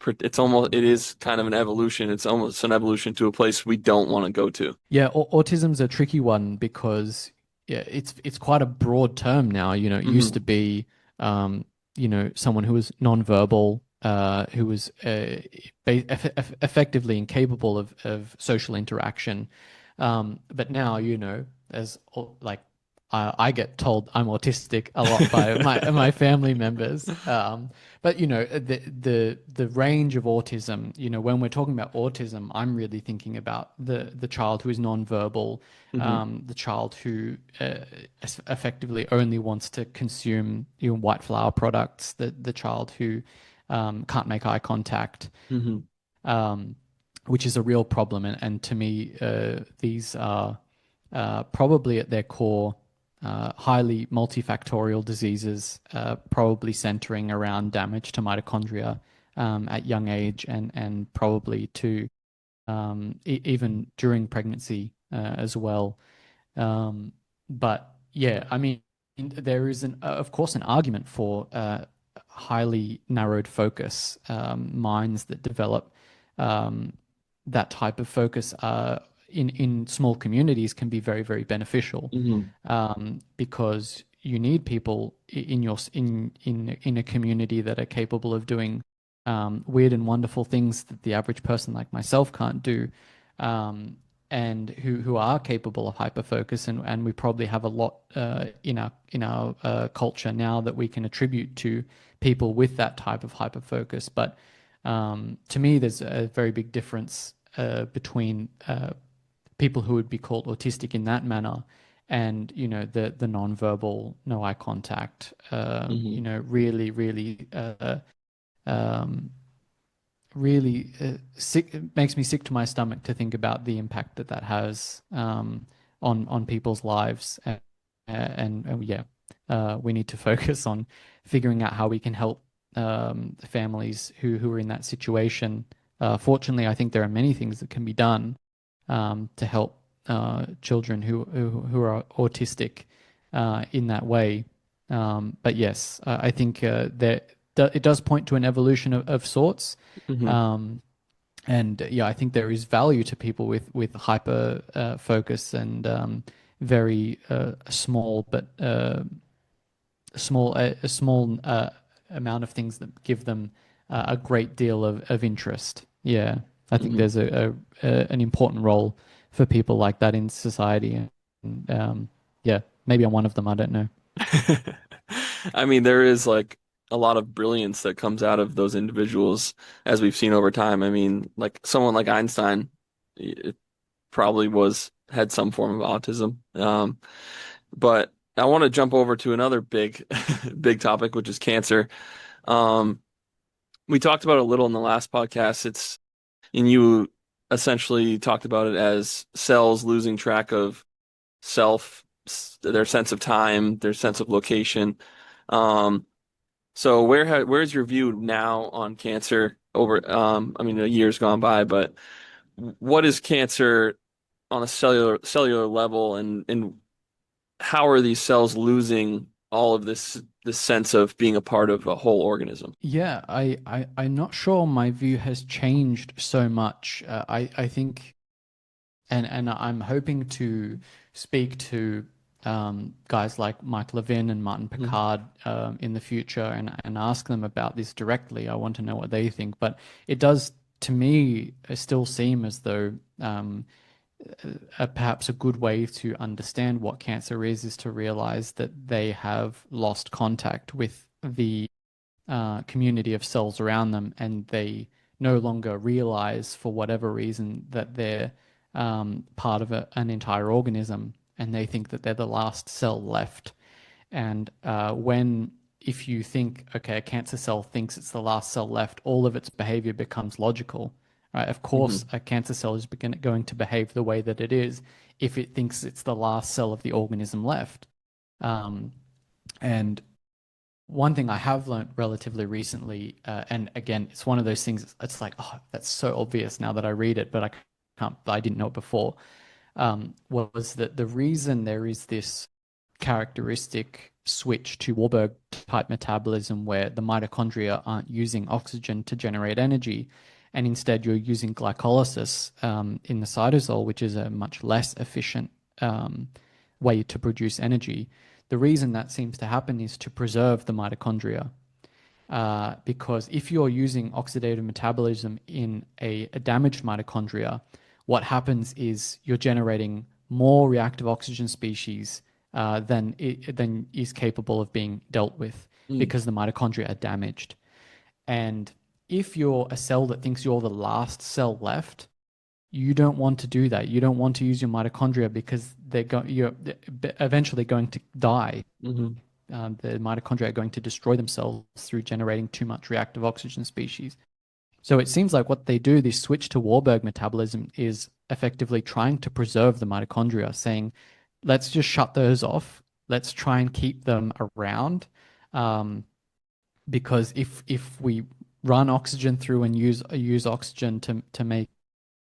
it is kind of an evolution. It's almost an evolution to a place we don't want to go to. Yeah, autism's a tricky one because yeah, it's quite a broad term now. It used to Hmm. be someone who was nonverbal, who was effectively incapable of social interaction. But now, as like I get told I'm autistic a lot by my family members. But the range of autism, when we're talking about autism, I'm really thinking about the child who is nonverbal, Hmm. the child who effectively only wants to consume white flour products, the child who can't make eye contact, Hmm. um, which is a real problem. And to me, these are probably at their core highly multifactorial diseases, probably centering around damage to mitochondria at young age, and probably to even during pregnancy as well. But yeah, I mean, there is of course, an argument for highly narrowed focus minds that develop um, that type of focus in small communities can be very, very beneficial Hmm. because you need people in a community that are capable of doing weird and wonderful things that the average person like myself can't do. Um, and who are capable of hyperfocus, and we probably have a lot in our culture now that we can attribute to people with that type of hyperfocus. But to me, there's a very big difference between people who would be called autistic in that manner and the nonverbal, no eye contact, Hmm. really, really um, really sick. It makes me sick to my stomach to think about the impact that has on people's lives. And yeah, we need to focus on figuring out how we can help the families who are in that situation. Fortunately, I think there are many things that can be done to help children who are autistic in that way. But yes, I think there it does point to an evolution of sorts. Hmm. Um, and yeah, I think there is value to people with hyper focus and very small but a small amount of things that give them a great deal of interest. Yeah, I think Hmm. there's an important role for people like that in society. And yeah, maybe I'm one of them. I don't know. I mean, there is like a lot of brilliance that comes out of those individuals, as we've seen over time. I mean, like someone like Einstein, it probably had some form of autism. But I want to jump over to another big, big topic, which is cancer. Um, we talked about it a little in the last podcast. And you essentially talked about it as cells losing track of self, their sense of time, their sense of location. Um, so where's your view now on cancer over, I mean, a year's gone by, but what is cancer on a cellular level, and how are these cells losing all of this sense of being a part of a whole organism? Yeah, I'm not sure my view has changed so much. I think, and I'm hoping to speak to guys like Mike Levin and Martin Mhm. Picard in the future and ask them about this directly. I want to know what they think. But it does, to me, still seem as though perhaps a good way to understand what cancer is to realize that they have lost contact with the community of cells around them, and they no longer realize, for whatever reason, that they're part of an entire organism, and they think that they're the last cell left. And if you think, okay, a cancer cell thinks it's the last cell left, all of its behavior becomes logical, right? Of course, Hmm. a cancer cell is going to behave the way that it is if it thinks it's the last cell of the organism left. Um, and one thing I have learned relatively recently, and again, it's one of those things, it's like, oh, that's so obvious now that I read it, but I didn't know it before, was that the reason there is this characteristic switch to Warburg type metabolism where the mitochondria aren't using oxygen to generate energy, and instead you're using glycolysis in the cytosol, which is a much less efficient way to produce energy. The reason that seems to happen is to preserve the mitochondria. Because if you're using oxidative metabolism in a damaged mitochondria, what happens is you're generating more reactive oxygen species than is capable of being dealt with Mm. because the mitochondria are damaged. And if you're a cell that thinks you're the last cell left, you don't want to do that. You don't want to use your mitochondria because you're eventually going to die. Hmm. The mitochondria are going to destroy themselves through generating too much reactive oxygen species. So it seems like what they do, this switch to Warburg metabolism, is effectively trying to preserve the mitochondria, saying, let's just shut those off. Let's try and keep them around. Um, because if we run oxygen through and use oxygen to make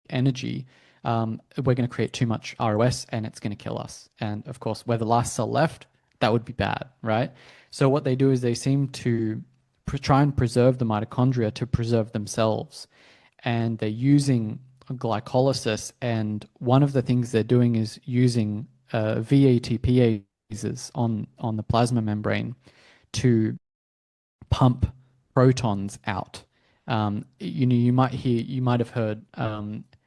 energy, we're going to create too much ROS and it's going to kill us. And of course, we're the last cell left. That would be bad, right? So what they do is they seem to try and preserve the mitochondria to preserve themselves, and they're using glycolysis. And one of the things they're doing is using VATPases on the plasma membrane to pump protons out. You might have heard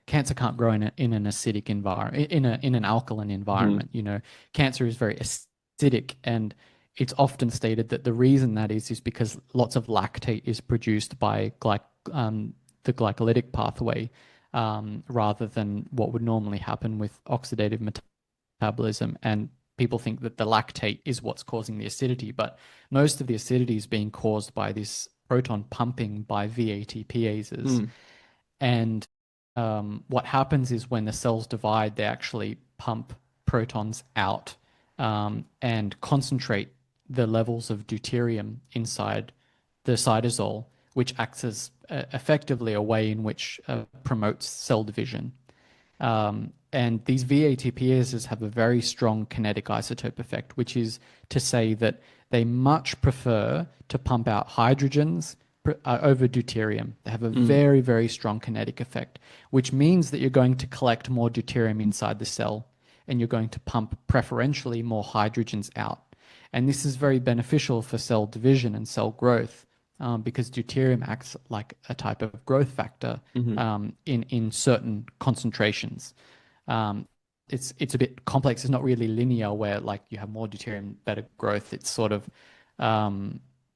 cancer can't grow in an acidic environment, in an alkaline Hmm. environment. Cancer is very acidic, and it's often stated that the reason that is because lots of lactate is produced by the glycolytic pathway, rather than what would normally happen with oxidative metabolism. And people think that the lactate is what's causing the acidity, but most of the acidity is being caused by this proton pumping by VATPases. Mm. And what happens is when the cells divide, they actually pump protons out and concentrate the levels of deuterium inside the cytosol, which acts as effectively a way in which promotes cell division. And these VATPases have a very strong kinetic isotope effect, which is to say that they much prefer to pump out hydrogens over deuterium. They have a Mm. very, very strong kinetic effect, which means that you're going to collect more deuterium inside the cell and you're going to pump preferentially more hydrogens out. And this is very beneficial for cell division and cell growth because deuterium acts like a type of growth factor Hmm. in certain concentrations. Um, it's a bit complex. It's not really linear where like you have more deuterium, better growth. It's sort of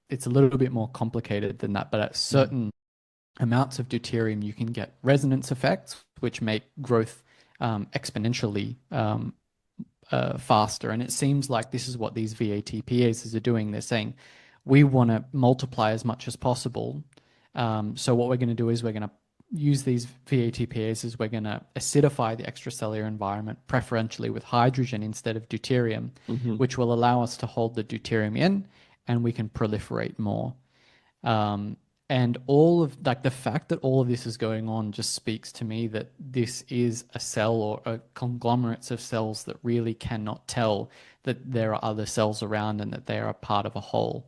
it's a little bit more complicated than that. But at certain amounts of deuterium, you can get resonance effects, which make growth exponentially faster. And it seems like this is what these VATPases are doing. They're saying we want to multiply as much as possible. So what we're going to do is we're going to use these VATPases. We're going to acidify the extracellular environment, preferentially with hydrogen instead of deuterium, Hmm. which will allow us to hold the deuterium in, and we can proliferate more. Um, and all of like the fact that all of this is going on just speaks to me that this is a cell or a conglomerates of cells that really cannot tell that there are other cells around and that they are a part of a whole.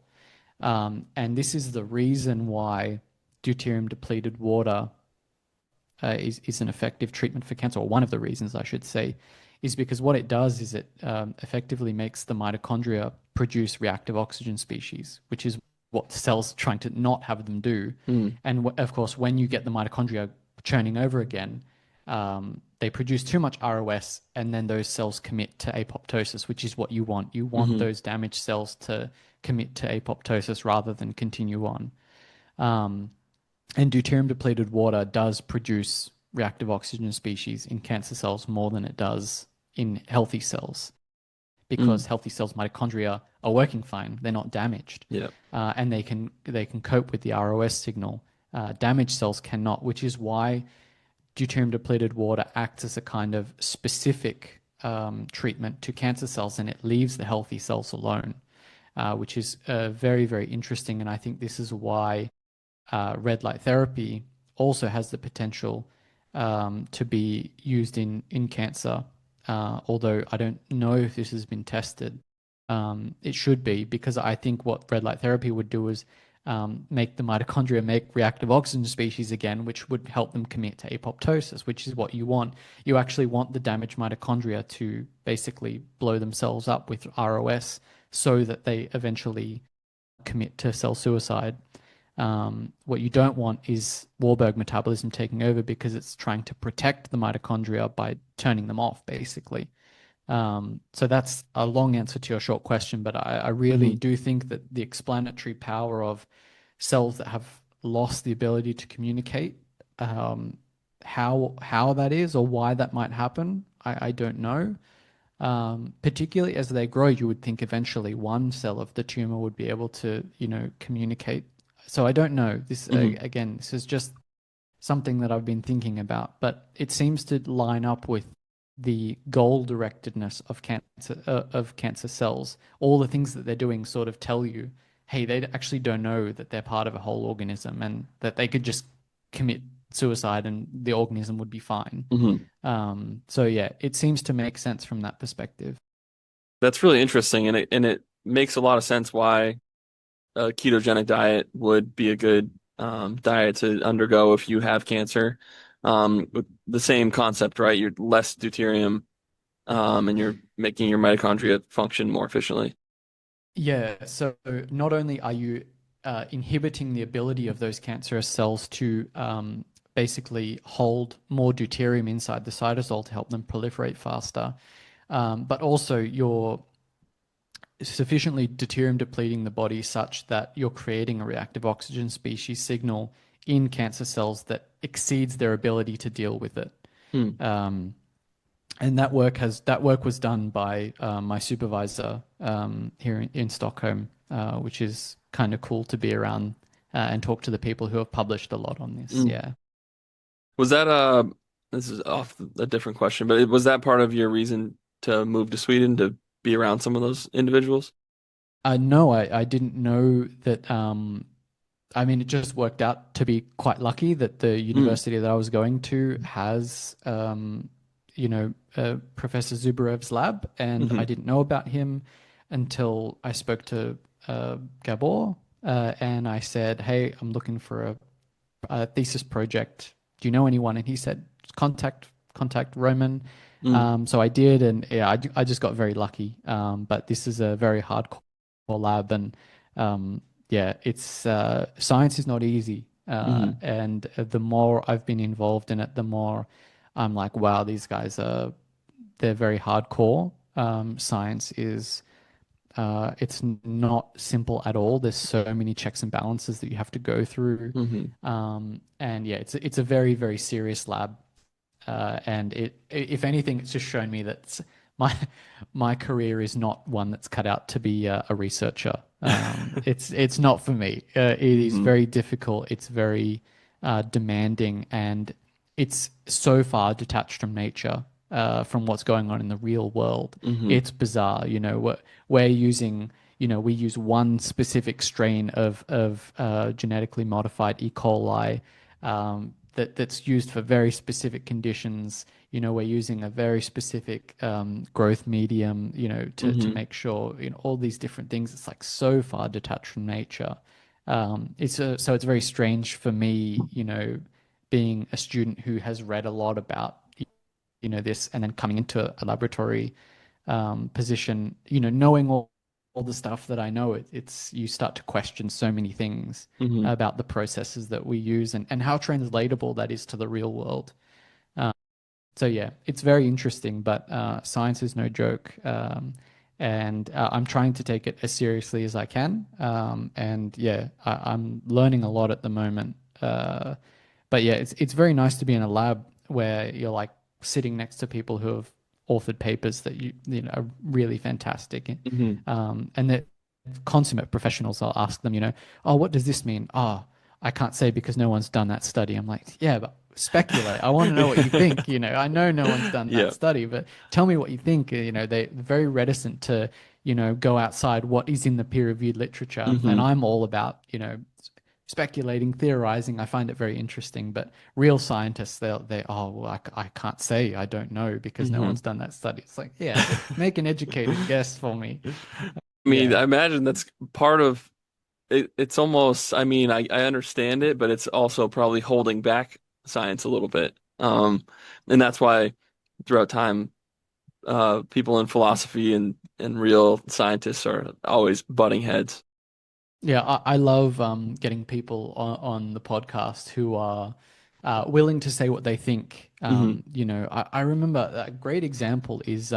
And this is the reason why deuterium depleted water is an effective treatment for cancer, or one of the reasons I should say, is because what it does is it effectively makes the mitochondria produce reactive oxygen species, which is what cells are trying to not have them do. Mm. And of course, when you get the mitochondria churning over again, they produce too much ROS, and then those cells commit to apoptosis, which is what you want. You want Hmm. those damaged cells to commit to apoptosis rather than continue on. Um, and deuterium depleted water does produce reactive oxygen species in cancer cells more than it does in healthy cells Mm. because healthy cells mitochondria are working fine. They're not damaged. Yeah. And they can cope with the ROS signal. Damaged cells cannot, which is why deuterium depleted water acts as a kind of specific treatment to cancer cells and it leaves the healthy cells alone, which is very, very interesting. And I think this is why red light therapy also has the potential to be used in cancer. Although I don't know if this has been tested. It should be because I think what red light therapy would do is make the mitochondria make reactive oxygen species again, which would help them commit to apoptosis, which is what you want. You actually want the damaged mitochondria to basically blow themselves up with ROS so that they eventually commit to cell suicide. What you don't want is Warburg metabolism taking over because it's trying to protect the mitochondria by turning them off, basically. So that's a long answer to your short question, but I really Hmm. do think that the explanatory power of cells that have lost the ability to communicate, how that is or why that might happen, I don't know. Particularly as they grow, you would think eventually one cell of the tumor would be able to, communicate. So I don't know. This Hmm. again, this is just something that I've been thinking about, but it seems to line up with the goal directedness of cancer cells. All the things that they're doing sort of tell you, hey, they actually don't know that they're part of a whole organism and that they could just commit suicide and the organism would be fine. Hmm. So yeah, it seems to make sense from that perspective. That's really interesting, and it makes a lot of sense why a ketogenic diet would be a good diet to undergo if you have cancer. With the same concept, right? You're less deuterium, and you're making your mitochondria function more efficiently. Yeah, so not only are you inhibiting the ability of those cancerous cells to basically hold more deuterium inside the cytosol to help them proliferate faster, but also you're sufficiently deuterium depleting the body such that you're creating a reactive oxygen species signal in cancer cells that exceeds their ability to deal with it. Hmm. Um, and that work was done by my supervisor here in Stockholm, which is kind of cool to be around and talk to the people who have published a lot on this. Mm. Yeah. Was that this is off a different question, but was that part of your reason to move to Sweden to be around some of those individuals? No, I didn't know that. I mean, it just worked out to be quite lucky that the Mm. university that I was going to has, Professor Zubarev's lab, and I Hmm. didn't know about him until I spoke to Gabor, and I said, "Hey, I'm looking for a thesis project. Do you know anyone?" And he said, "Contact Roman." Mm, So I did, and yeah, I just got very lucky. But this is a very hardcore lab, and yeah, it's science is not easy. mm, And the more I've been involved in it, the more I'm like, wow, these guys are they're very hardcore. Science is it's not simple at all. There's so many checks and balances that you have to go through. mm, And yeah, it's a very, very serious lab. And if anything, it's just shown me that my my career is not one that's cut out to be a researcher. It's not for me. It is mm, very difficult. It's very demanding, and it's so far detached from nature, from what's going on in the real world. mm, It's bizarre. We're using. We use one specific strain of genetically modified E. coli, that's used for very specific conditions. We're using a very specific growth medium, to mm, make sure, all these different things. It's like so far detached from nature. So it's very strange for me, being a student who has read a lot about, this, and then coming into a laboratory position, knowing all the stuff that I know, it's you start to question so many things mm. about the processes that we use, and how translatable that is to the real world. Uh, so yeah, it's very interesting, but science is no joke. And I'm trying to take it as seriously as I can. And yeah, I'm learning a lot at the moment. But yeah, it's very nice to be in a lab where you're like sitting next to people who have authored papers that are really fantastic. Mhm. And they're consummate professionals. I'll ask them, "Oh, what does this mean?" "Oh, I can't say because no one's done that study." I'm like, "Yeah, but speculate. I want to know what you think. I know no one's done that Yeah. study, but tell me what you think." They're very reticent to, go outside what is in the peer-reviewed literature. And Hmm. I'm all about, speculating, theorizing. I find it very interesting. But real scientists, oh, well, I can't say, I don't know because no Hmm. one's done that study. It's like, yeah, but make an educated guess for me. I mean, Yeah. I imagine that's part of it. It's almost, I mean, I understand it, but it's also probably holding back science a little bit. And that's why throughout time, people in philosophy and real scientists are always butting heads. Yeah, I love getting people on the podcast who are willing to say what they think. Hmm. I remember a great example is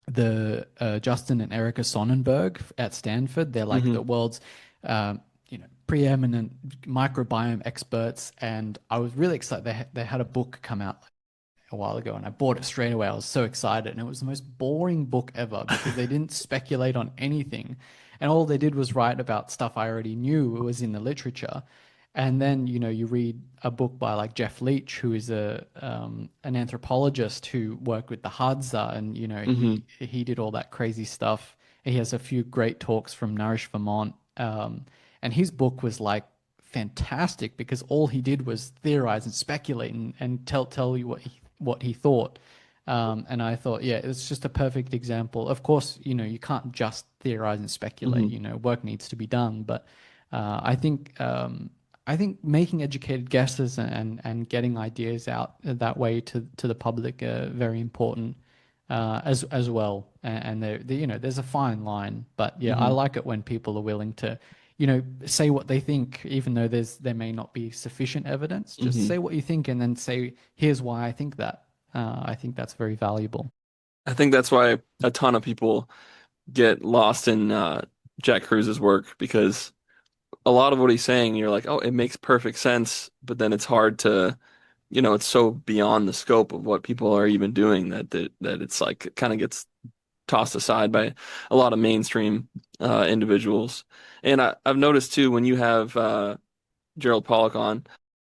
the Justin and Erica Sonnenberg at Stanford. They're like the Hmm. world's preeminent microbiome experts, and I was really excited. They had a book come out a while ago, and I bought it straight away. I was so excited, and it was the most boring book ever because they didn't speculate on anything, and all they did was write about stuff I already knew was in the literature. And then, you read a book by like Jeff Leach, who is a an anthropologist who worked with the Hadza, and Hmm. he did all that crazy stuff. He has a few great talks from Nourish Vermont, and his book was like fantastic because all he did was theorize and speculate, and tell you what he thought. And I thought, yeah, it's just a perfect example. Of course, you can't just theorize and speculate. Hmm. Work needs to be done. But I think making educated guesses and getting ideas out that way to the public are very important, as well. And there's a fine line. But yeah, I Hmm. like it when people are willing to, say what they think, even though there may not be sufficient evidence. Just Hmm. say what you think, and then say, "Here's why I think that." I think that's very valuable. I think that's why a ton of people get lost in Jack Cruz's work because a lot of what he's saying, you're like, oh, it makes perfect sense, but then it's hard to, it's so beyond the scope of what people are even doing that it's like it kind of gets tossed aside by a lot of mainstream individuals. And I've noticed too when you have Gerald Pollack on,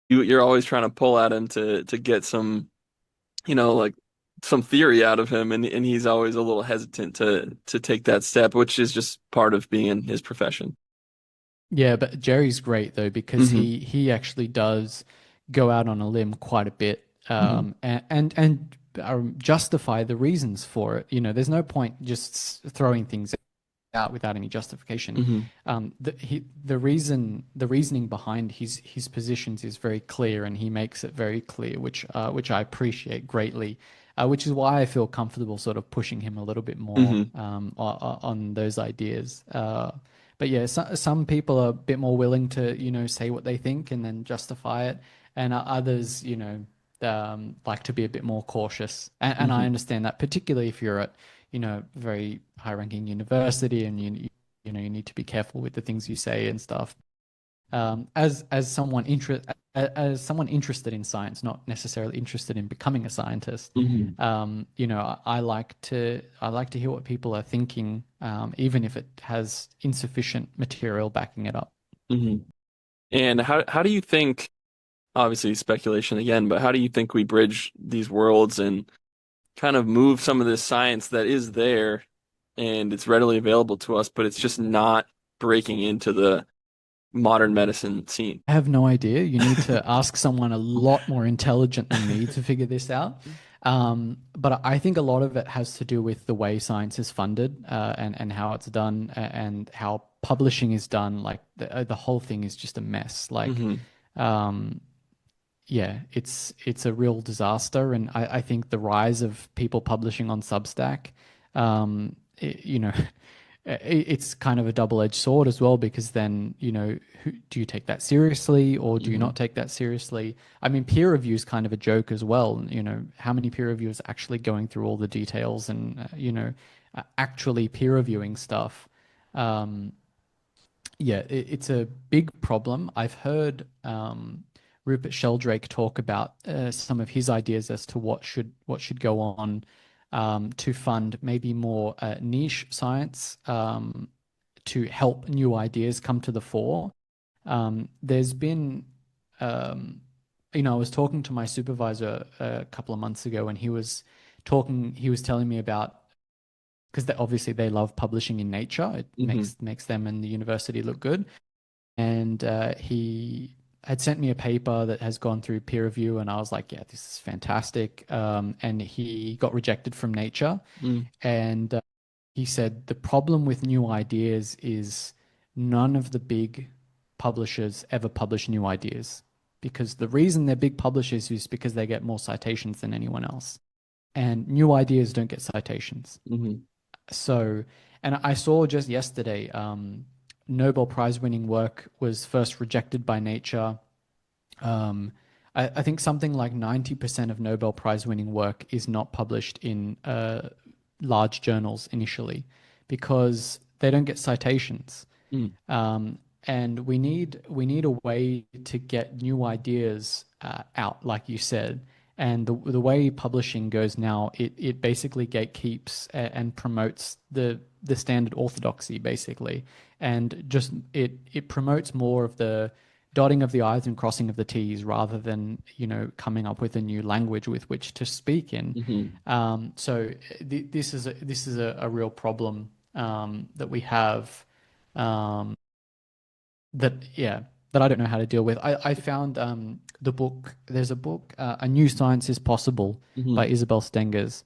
you're always trying to pull at him to get some, like some theory out of him, and he's always a little hesitant to take that step, which is just part of being in his profession. Yeah, but Jerry's great though because Hmm. he actually does go out on a limb quite a bit, Hmm. and justify the reasons for it. There's no point just throwing things out without any justification. Hmm. The reasoning behind his positions is very clear, and he makes it very clear, which I appreciate greatly. Which is why I feel comfortable sort of pushing him a little bit more Hmm. on those ideas. But yeah, some people are a bit more willing to, say what they think and then justify it, and others, like to be a bit more cautious. And I Hmm. understand that, particularly if you're at, very high-ranking university, and you need to be careful with the things you say and stuff. As someone interested in science, not necessarily interested in becoming a scientist, Hmm. I like to hear what people are thinking, even if it has insufficient material backing it up. Hmm. And how do you think, obviously speculation again, but how do you think we bridge these worlds and kind of move some of this science that is there and it's readily available to us, but it's just not breaking into the modern medicine scene? I have no idea. You need to ask someone a lot more intelligent than me to figure this out. But I think a lot of it has to do with the way science is funded, and how it's done, and how publishing is done. Like the whole thing is just a mess. Like, Hmm. um, yeah, it's a real disaster. And I think the rise of people publishing on Substack, it's kind of a double-edged sword as well, because then, do you take that seriously or do you Hmm. not take that seriously? I mean, peer review is kind of a joke as well. How many peer reviewers actually going through all the details and, actually peer reviewing stuff? Um, yeah, it's a big problem. I've heard Rupert Sheldrake talk about some of his ideas as to what should go on to fund maybe more niche science, to help new ideas come to the fore. There's been, um, I was talking to my supervisor a couple of months ago, and he was telling me about, because obviously they love publishing in Nature. It Hmm. makes them and the university look good. And he had sent me a paper that has gone through peer review, and I was like, "Yeah, this is fantastic." And he got rejected from Nature, Mm. and he said the problem with new ideas is none of the big publishers ever publish new ideas, because the reason they're big publishers is because they get more citations than anyone else, and new ideas don't get citations. Hmm. So, and I saw just yesterday, Nobel Prize winning work was first rejected by Nature. Um, I think something like 90% of Nobel Prize winning work is not published in large journals initially, because they don't get citations. Mm. Um, and we need a way to get new ideas out, like you said. And the way publishing goes now, it basically gatekeeps and promotes the standard orthodoxy, basically, and just it promotes more of the dotting of the i's and crossing of the t's, rather than coming up with a new language with which to speak in. Hmm. So this is a real problem that we have, um, that yeah that I don't know how to deal with. I found the book. There's a book, A New Science is Possible, by Hmm. Isabel Stengers.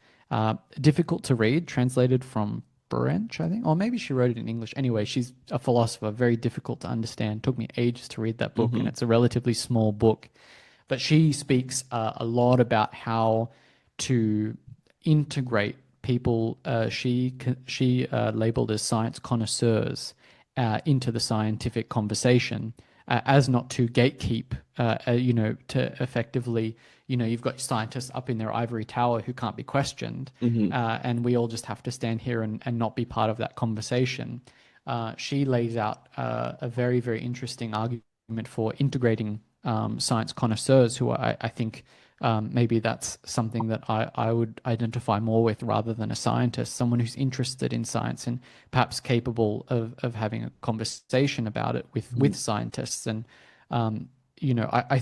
Difficult to read, translated from French, I think, or maybe she wrote it in English. Anyway, she's a philosopher, very difficult to understand. Took me ages to read that book, and Hmm. it's a relatively small book. But she speaks a lot about how to integrate people she labeled as science connoisseurs into the scientific conversation, as not to gatekeep, to effectively, you've got scientists up in their ivory tower who can't be questioned, Hmm. and we all just have to stand here and not be part of that conversation. She lays out a very, very interesting argument for integrating science connoisseurs, who I think maybe that's something that I would identify more with, rather than a scientist, someone who's interested in science and perhaps capable of having a conversation about it with Hmm. scientists. And I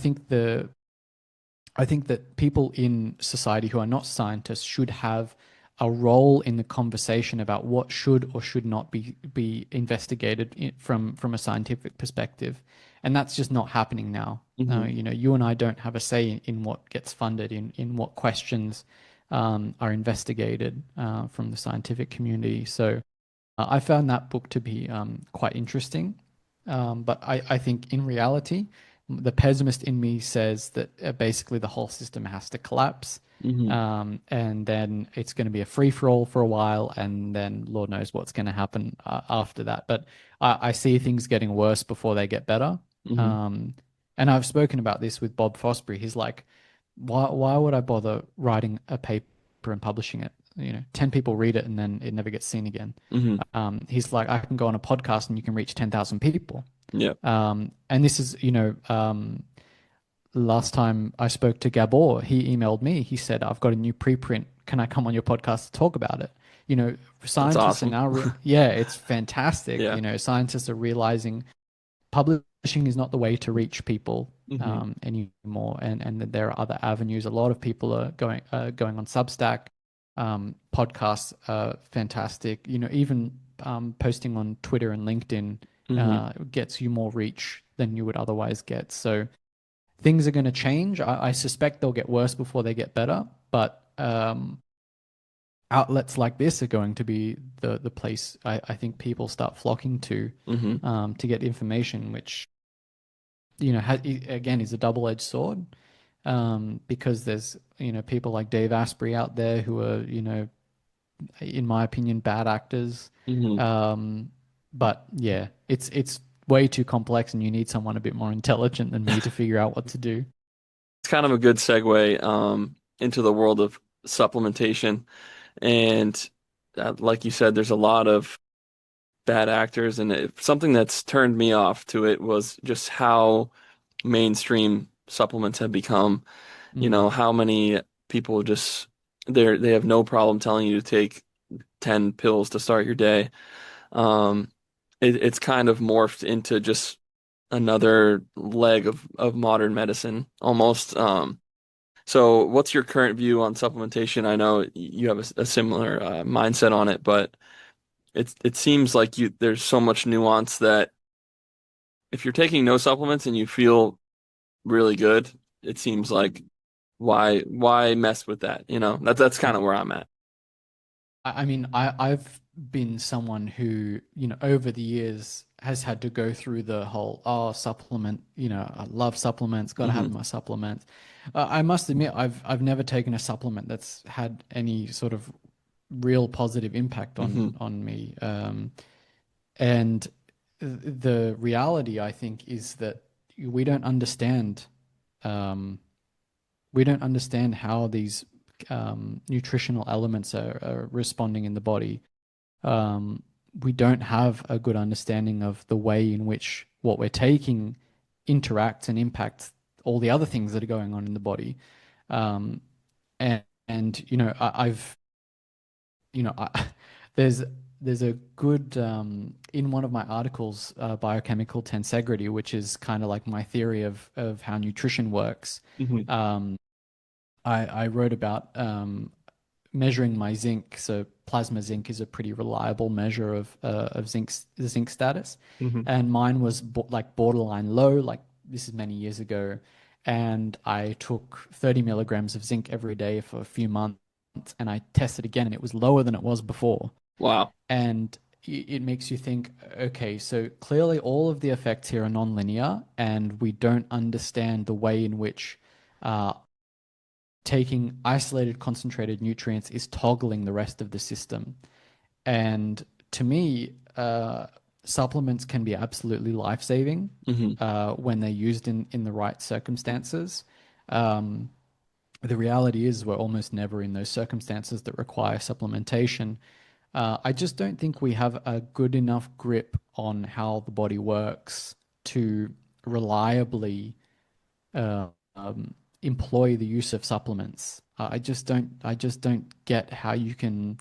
think that people in society who are not scientists should have a role in the conversation about what should or should not be investigated from a scientific perspective, and that's just not happening now. Hmm. You and I don't have a say in what gets funded, in what questions are investigated from the scientific community. So I found that book to be quite interesting. But I think in reality, the pessimist in me says that basically the whole system has to collapse. Hmm. And then it's going to be a free for all for a while, and then Lord knows what's going to happen after that. But I see things getting worse before they get better. Hmm. Um, and I've spoken about this with Bob Fosbury. He's like, why would I bother writing a paper and publishing it? 10 people read it and then it never gets seen again. Hmm. He's like, I can go on a podcast and you can reach 10,000 people. Yeah. And this is, last time I spoke to Gabor, he emailed me. He said, I've got a new preprint. Can I come on your podcast to talk about it? That's Scientists are awesome. now, yeah, it's fantastic. Yeah. Scientists are realizing publishing is not the way to reach people Hmm. anymore, and that there are other avenues. A lot of people are going on Substack. Podcasts are fantastic. Even posting on Twitter and LinkedIn Hmm. gets you more reach than you would otherwise get. So things are going to change. I suspect they'll get worse before they get better, but outlets like this are going to be the place I think people start flocking Hmm. to get information, which again is a double-edged sword, because there's people like Dave Asprey out there who are in my opinion bad actors, Hmm. um, but yeah, it's way too complex, and you need someone a bit more intelligent than me to figure out what to do. It's kind of a good segue into the world of supplementation. And like you said, there's a lot of bad actors, and something that's turned me off to it was just how mainstream supplements have become. Mm. How many people just they have no problem telling you to take 10 pills to start your day. Um, it's kind of morphed into just another leg of modern medicine almost. So what's your current view on supplementation? I know you have a similar mindset on it, but it seems like there's so much nuance that if you're taking no supplements and you feel really good, it seems like why mess with that? That's kind of where I'm at. I mean, I've been someone who, over the years has had to go through the whole, supplement, I love supplements, got to have Hmm. my supplements. I must admit, I've never taken a supplement that's had any sort of real positive impact Hmm. on me. And the reality, I think, is that we don't understand um, we don't understand how these nutritional elements are responding in the body. um, we don't have a good understanding of the way in which what we're taking interacts and impacts all the other things that are going on in the body. Um, and I've there's there's a good in one of my articles, biochemical tensegrity, which is kind of like my theory of how nutrition works. Hmm. Um, I wrote about measuring my zinc. So plasma zinc is a pretty reliable measure of zinc status, Hmm. and mine was like borderline low. Like this is many years ago, and I took 30 milligrams of zinc every day for a few months, and I tested again, and it was lower than it was before. Wow. And it makes you think, okay, so clearly all of the effects here are nonlinear, and we don't understand the way in which uh, taking isolated concentrated nutrients is toggling the rest of the system. And to me, supplements can be absolutely life-saving Hmm. when they're used in the right circumstances. Um, the reality is we're almost never in those circumstances that require supplementation. I just don't think we have a good enough grip on how the body works to reliably uh, employ the use of supplements. I just don't get how you can,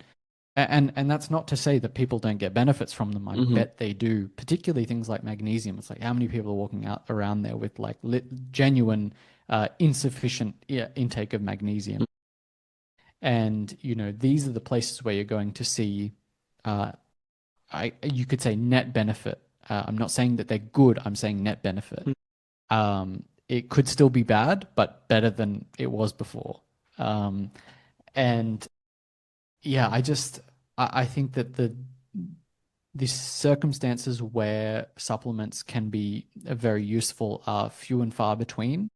and that's not to say that people don't get benefits from them. I Hmm. bet they do, particularly things like magnesium. It's like how many people are walking out around there with like genuine insufficient intake of magnesium. And these are the places where you're going to see, uh, you could say net benefit. I'm not saying that they're good. I'm saying net benefit. It could still be bad, but better than it was before. Um, and yeah, I think that the circumstances where supplements can be very useful are few and far between.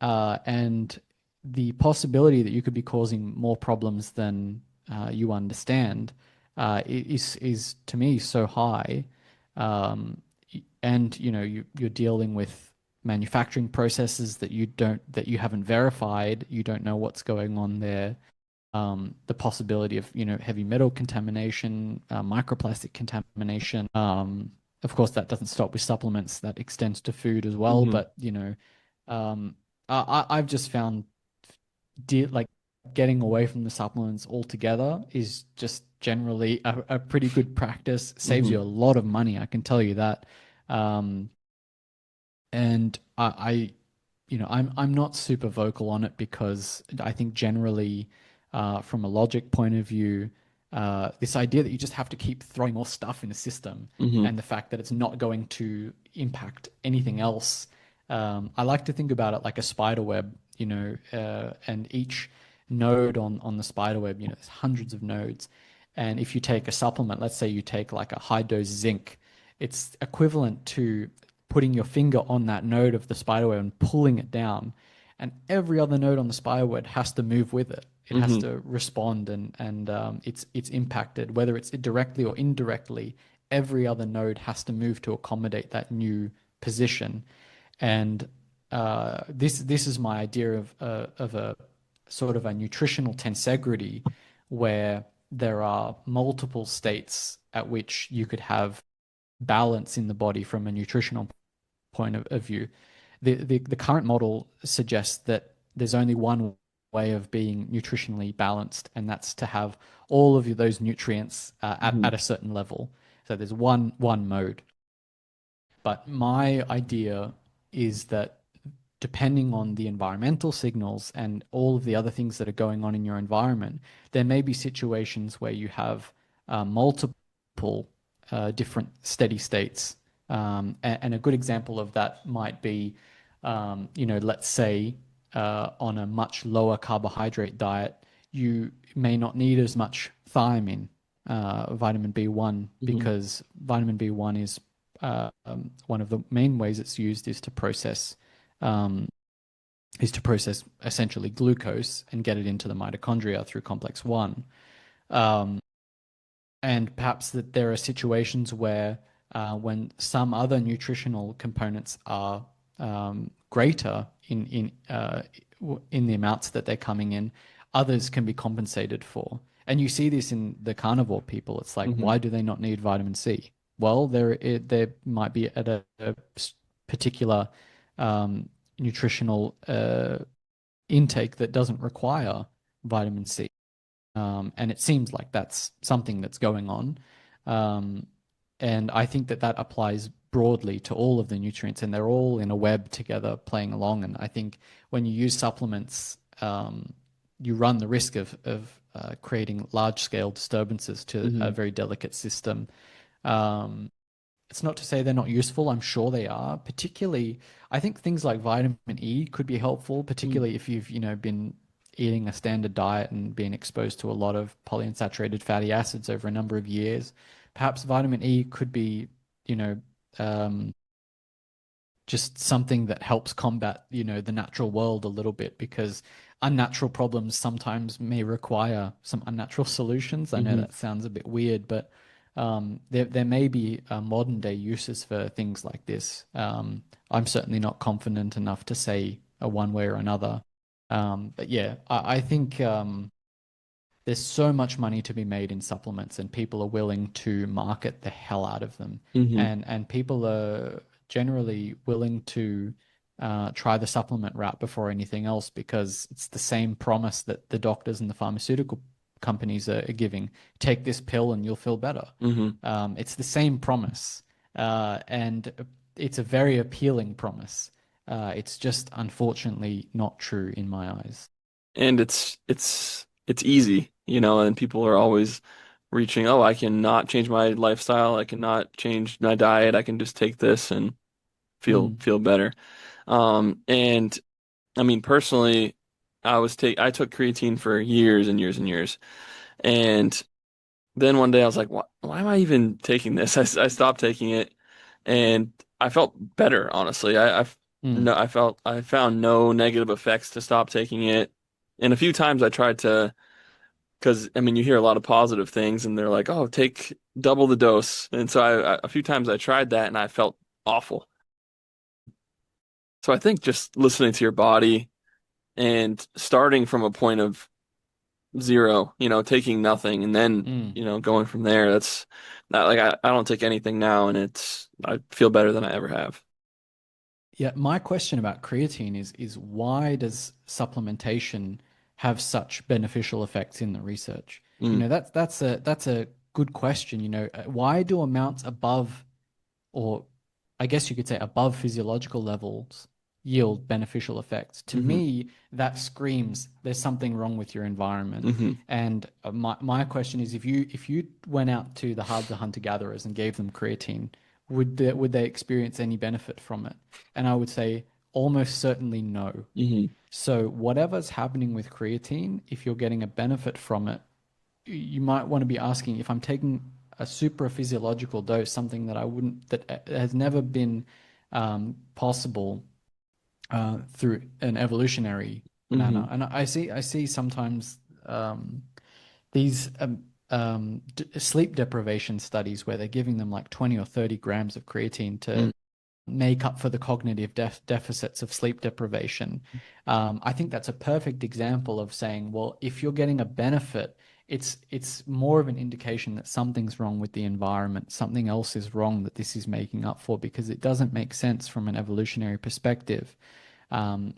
And the possibility that you could be causing more problems than you understand is to me so high. Um, and you're dealing with manufacturing processes that you haven't verified. You don't know what's going on there. The possibility of heavy metal contamination, microplastic contamination. Of course, that doesn't stop with supplements. That extends to food as well. Hmm. But um, I've just found like getting away from the supplements altogether is just generally a pretty good practice. Saves Hmm. you a lot of money, I can tell you that. Um, and I'm not super vocal on it because I think generally, from a logic point of view, this idea that you just have to keep throwing more stuff in the system Hmm. and the fact that it's not going to impact anything else. I like to think about it like a spider web, and each node on the spider web, there's hundreds of nodes. And if you take a supplement, let's say you take like a high dose zinc, it's equivalent to putting your finger on that node of the spiderweb and pulling it down. And every other node on the spiderweb has to move with it. It has Hmm. to respond, and it's impacted, whether it's directly or indirectly. Every other node has to move to accommodate that new position. And this is my idea of a sort of a nutritional tensegrity, where there are multiple states at which you could have balance in the body from a nutritional point of view. The current model suggests that there's only one way of being nutritionally balanced, and that's to have all of those nutrients at Hmm. a certain level. So there's one mode. But my idea is that depending on the environmental signals and all of the other things that are going on in your environment, there may be situations where you have multiple different steady states. And a good example of that might be, let's say on a much lower carbohydrate diet, you may not need as much thiamine, vitamin B1, Hmm. because vitamin B1 is one of the main ways it's used um, is to process essentially glucose and get it into the mitochondria through complex 1. Um, and perhaps that there are situations where when some other nutritional components are greater in the amounts that they're coming in, others can be compensated for. And you see this in the carnivore people. It's like, Hmm. why do they not need vitamin C? Well, there might be at a particular um, nutritional intake that doesn't require vitamin C. And it seems like that's something that's going on. Um, and I think that that applies broadly to all of the nutrients, and they're all in a web together playing along. And I think when you use supplements, you run the risk of creating large scale disturbances to a Hmm. very delicate system. Um, it's not to say they're not useful. I'm sure they are. Particularly, I think things like vitamin E could be helpful, particularly if you've, been eating a standard diet and been exposed to a lot of polyunsaturated fatty acids over a number of years. Perhaps vitamin E could be, you know, um, just something that helps combat, the natural world a little bit, because unnatural problems sometimes may require some unnatural solutions. I know Hmm. that sounds a bit weird, but there may be modern day uses for things like this. I'm certainly not confident enough to say a one way or another. But yeah, I think there's so much money to be made in supplements, and people are willing to market the hell out of them. Hmm. And people are generally willing to try the supplement route before anything else, because it's the same promise that the doctors and the pharmaceutical companies are giving. Take this pill and you'll feel better. Hmm. It's the same promise, and it's a very appealing promise. It's just unfortunately not true in my eyes. And it's easy, and people are always reaching, oh, I cannot change my lifestyle, I cannot change my diet, I can just take this and feel Mm. feel better. And I mean, personally, I took creatine for years and years and years. And then one day I was like, why am I even taking this? I stopped taking it, and I felt better, honestly. Mm. No, I found no negative effects to stop taking it. And a few times I tried to, because I mean, you hear a lot of positive things, and they're like, "Oh, take double the dose." And so a few times I tried that, and I felt awful. So I think just listening to your body and starting from a point of zero, taking nothing, and then Mm. going from there. That's not like I don't take anything now, and I feel better than I ever have. Yeah, my question about creatine is why does supplementation have such beneficial effects in the research? Mm, That's a good question. Why do amounts above, or I guess you could say above physiological levels, yield beneficial effects? To hmm me, that screams there's something wrong with your environment. hmm And my question is, if you went out to the hard hunter gatherers and gave them creatine, would they experience any benefit from it? And I would say almost certainly no. hmm So whatever's happening with creatine, if you're getting a benefit from it, you might want to be asking if I'm taking a super physiological dose, something that I wouldn't, that has never been possible through an evolutionary hmm manner. And I see sometimes these sleep deprivation studies where they're giving them like 20 or 30 grams of creatine to make up for the cognitive deficits of sleep deprivation. I think that's a perfect example of saying, well, if you're getting a benefit, it's more of an indication that something's wrong with the environment, something else is wrong that this is making up for, because it doesn't make sense from an evolutionary perspective.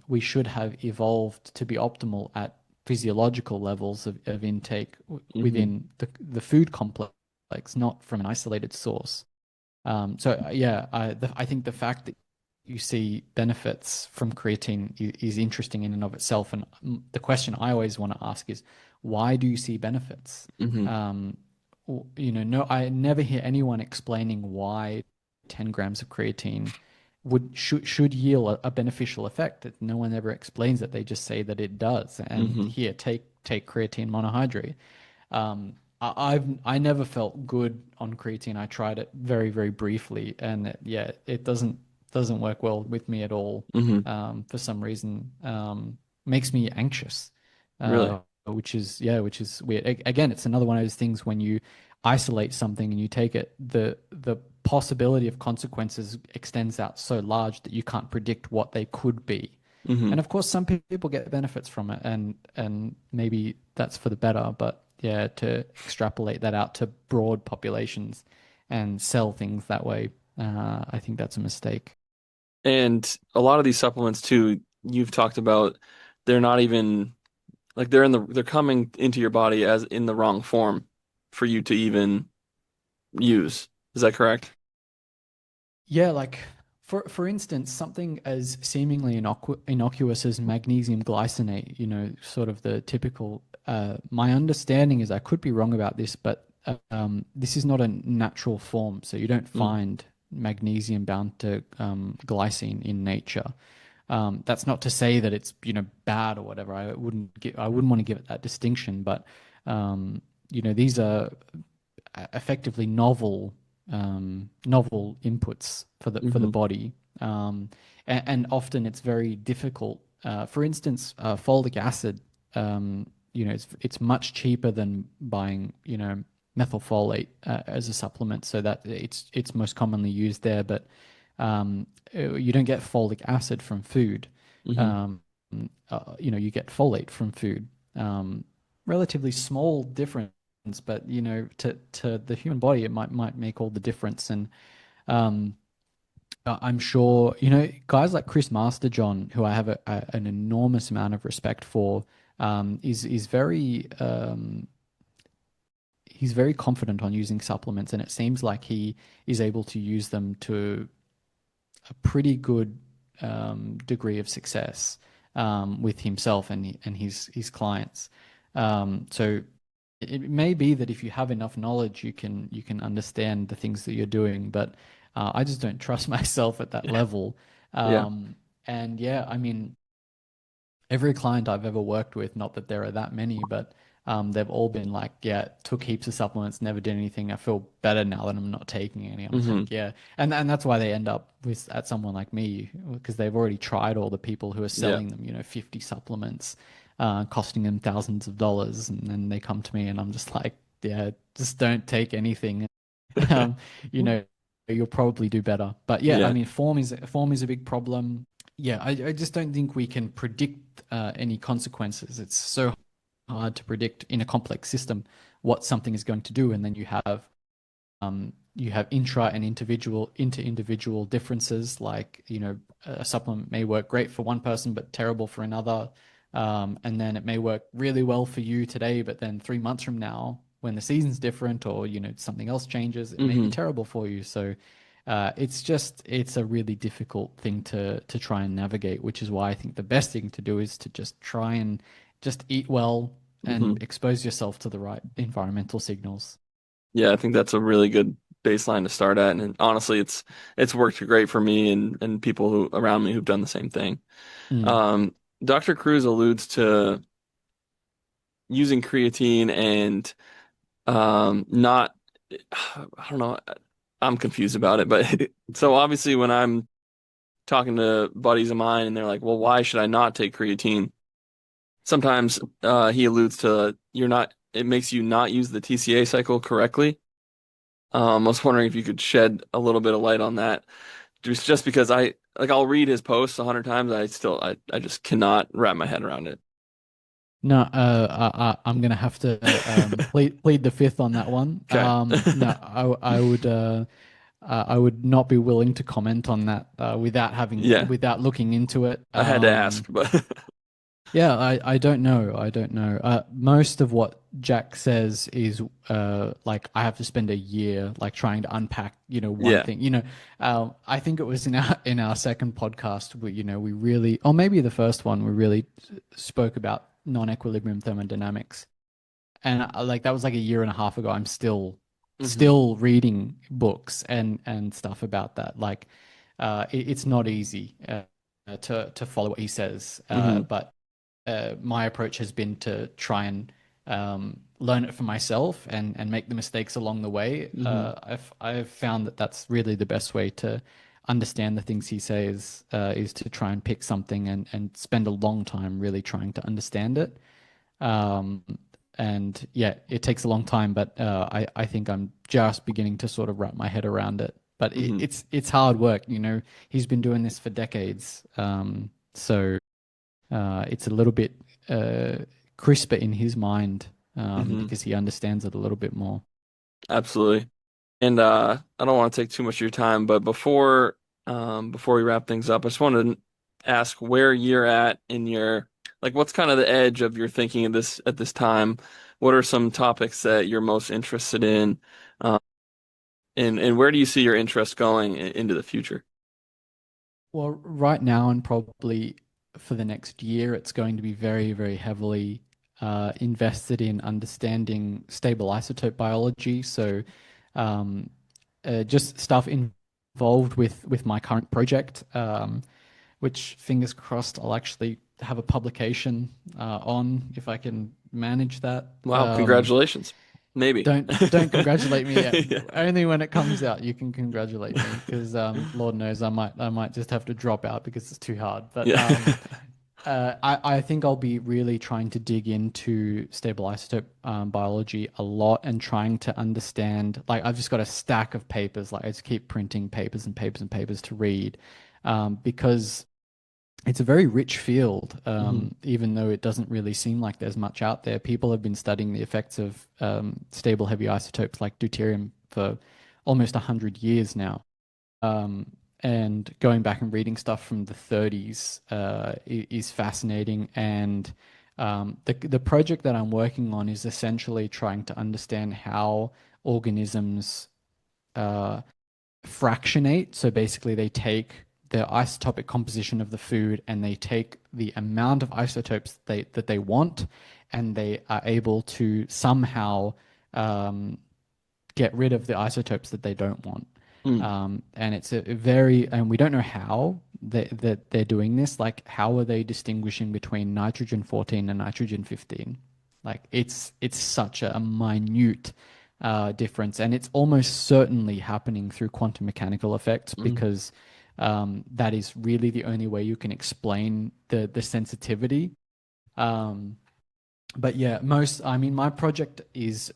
We should have evolved to be optimal at physiological levels of intake hmm within the food complex, not from an isolated source. Yeah, I think the fact that you see benefits from creatine is interesting in and of itself. And the question I always want to ask is, why do you see benefits? hmm Um, no, I never hear anyone explaining why 10 grams of creatine should yield a beneficial effect. No one ever explains it. They just say that it does. And hmm here, take creatine monohydrate. I never felt good on creatine. I tried it very, very briefly, and yeah, it doesn't work well with me at all. hmm For some reason, makes me anxious, Really? which is weird. Again, it's another one of those things when you isolate something and you take it, the possibility of consequences extends out so large that you can't predict what they could be. hmm And of course, some people get benefits from it, and maybe that's for the better. But yeah, to extrapolate that out to broad populations and sell things that way, I think that's a mistake. And a lot of these supplements too, you've talked about, they're not even like they're coming into your body as in the wrong form for you to even use. Is that correct? Yeah, like for instance, something as seemingly innocuous as magnesium glycinate, sort of the typical. My understanding is, I could be wrong about this, but this is not a natural form, so you don't Mm, find magnesium bound to glycine in nature. That's not to say that it's bad or whatever. I wouldn't want to give it that distinction, but these are effectively novel inputs for the hmm body, and often it's very difficult. For instance, folic acid, it's much cheaper than buying methylfolate as a supplement, so that it's most commonly used there. But you don't get folic acid from food. hmm Um, you get folate from food. Relatively small difference, but to the human body, it might make all the difference. And um, I'm sure guys like Chris Masterjohn, who I have an enormous amount of respect for, is very he's very confident on using supplements, and it seems like he is able to use them to a pretty good degree of success with himself and his clients. So it may be that if you have enough knowledge, you can understand the things that you're doing, but I just don't trust myself at that Yeah. level. Yeah. And yeah, I mean, every client I've ever worked with, not that there are that many, but they've all been like, yeah, took heaps of supplements, never did anything. I feel better now that I'm not taking any. I'm Hmm. like, yeah. And that's why they end up with at someone like me, because they've already tried all the people who are Yeah. selling them, 50 supplements, costing them thousands of dollars. And then they come to me and I'm just like, yeah, just don't take anything. Um, you know, you'll probably do better. But yeah, I Yeah. mean, form is a big problem. Yeah, I just don't think we can predict any consequences. It's so hard to predict in a complex system what something is going to do, and then you have intra and inter-individual differences. Like, a supplement may work great for one person but terrible for another. And then it may work really well for you today, but then 3 months from now, when the season's different or something else changes, it may be Hmm. terrible for you. So it's a really difficult thing to try and navigate, which is why I think the best thing to do is to just try and just eat well Hmm. and expose yourself to the right environmental signals. Yeah, I think that's a really good baseline to start at. And honestly, it's worked great for me and people who around me who've done the same thing. Mm. Um, Dr. Cruz alludes to using creatine and not I don't know. I'm confused about it, but so obviously when I'm talking to buddies of mine and they're like, "Well, why should I not take creatine?" Sometimes he alludes to it makes you not use the TCA cycle correctly. I was wondering if you could shed a little bit of light on that. Just because I'll read his posts 100 times, I just cannot wrap my head around it. No, I'm gonna have to plead the fifth on that one. Okay. No, I would not be willing to comment on that Yeah, without looking into it. I had to ask, but Yeah, I don't know. I don't know. Most of what Jack says is like I have to spend a year like trying to unpack, one yeah. thing. I think it was in our second podcast we really, or maybe the first one, we really spoke about non-equilibrium thermodynamics, and like that was like a year and a half ago. I'm still Hmm. still reading books and stuff about that. Like, it's not easy to follow what he says, Hmm. but my approach has been to try and learn it for myself and make the mistakes along the way. Hmm. I've found that that's really the best way to understand the things he says, is to try and pick something and spend a long time really trying to understand it. Um, and yeah, it takes a long time, but I think I'm just beginning to sort of wrap my head around it. But Hmm. it's hard work. He's been doing this for decades. So it's a little bit uh, crisper in his mind, Hmm. because he understands it a little bit more. Absolutely. And I don't want to take too much of your time, but before we wrap things up, I just wanted to ask where you're at in your like what's kind of the edge of your thinking at this time? What are some topics that you're most interested in? Uh, and where do you see your interest going into the future? Well, right now and probably for the next year, it's going to be very, very heavily invested in understanding stable isotope biology. So, um, just stuff involved with my current project, which fingers crossed I'll actually have a publication on if I can manage that. Wow, congratulations. Maybe. Don't congratulate me yet. Yeah. Only when it comes out you can congratulate me, because Lord knows I might just have to drop out because it's too hard. But Yeah. I think I'll be really trying to dig into stable isotope biology a lot and trying to understand. Like, I've just got a stack of papers. Like, I just keep printing papers and papers and papers to read, because it's a very rich field, Hmm. even though it doesn't really seem like there's much out there. People have been studying the effects of stable heavy isotopes like deuterium for almost 100 years now. Um, and going back and reading stuff from the 30s is fascinating. And the project that I'm working on is essentially trying to understand how organisms uh, fractionate. So basically, they take the isotopic composition of the food and they take the amount of isotopes that they want, and they are able to somehow um, get rid of the isotopes that they don't want. Mm. And it's and we don't know how that they're doing this. Like, how are they distinguishing between nitrogen 14 and nitrogen 15? Like it's such a minute difference, and it's almost certainly happening through quantum mechanical effects Mm. because that is really the only way you can explain the sensitivity. Um, but yeah, I mean, my project is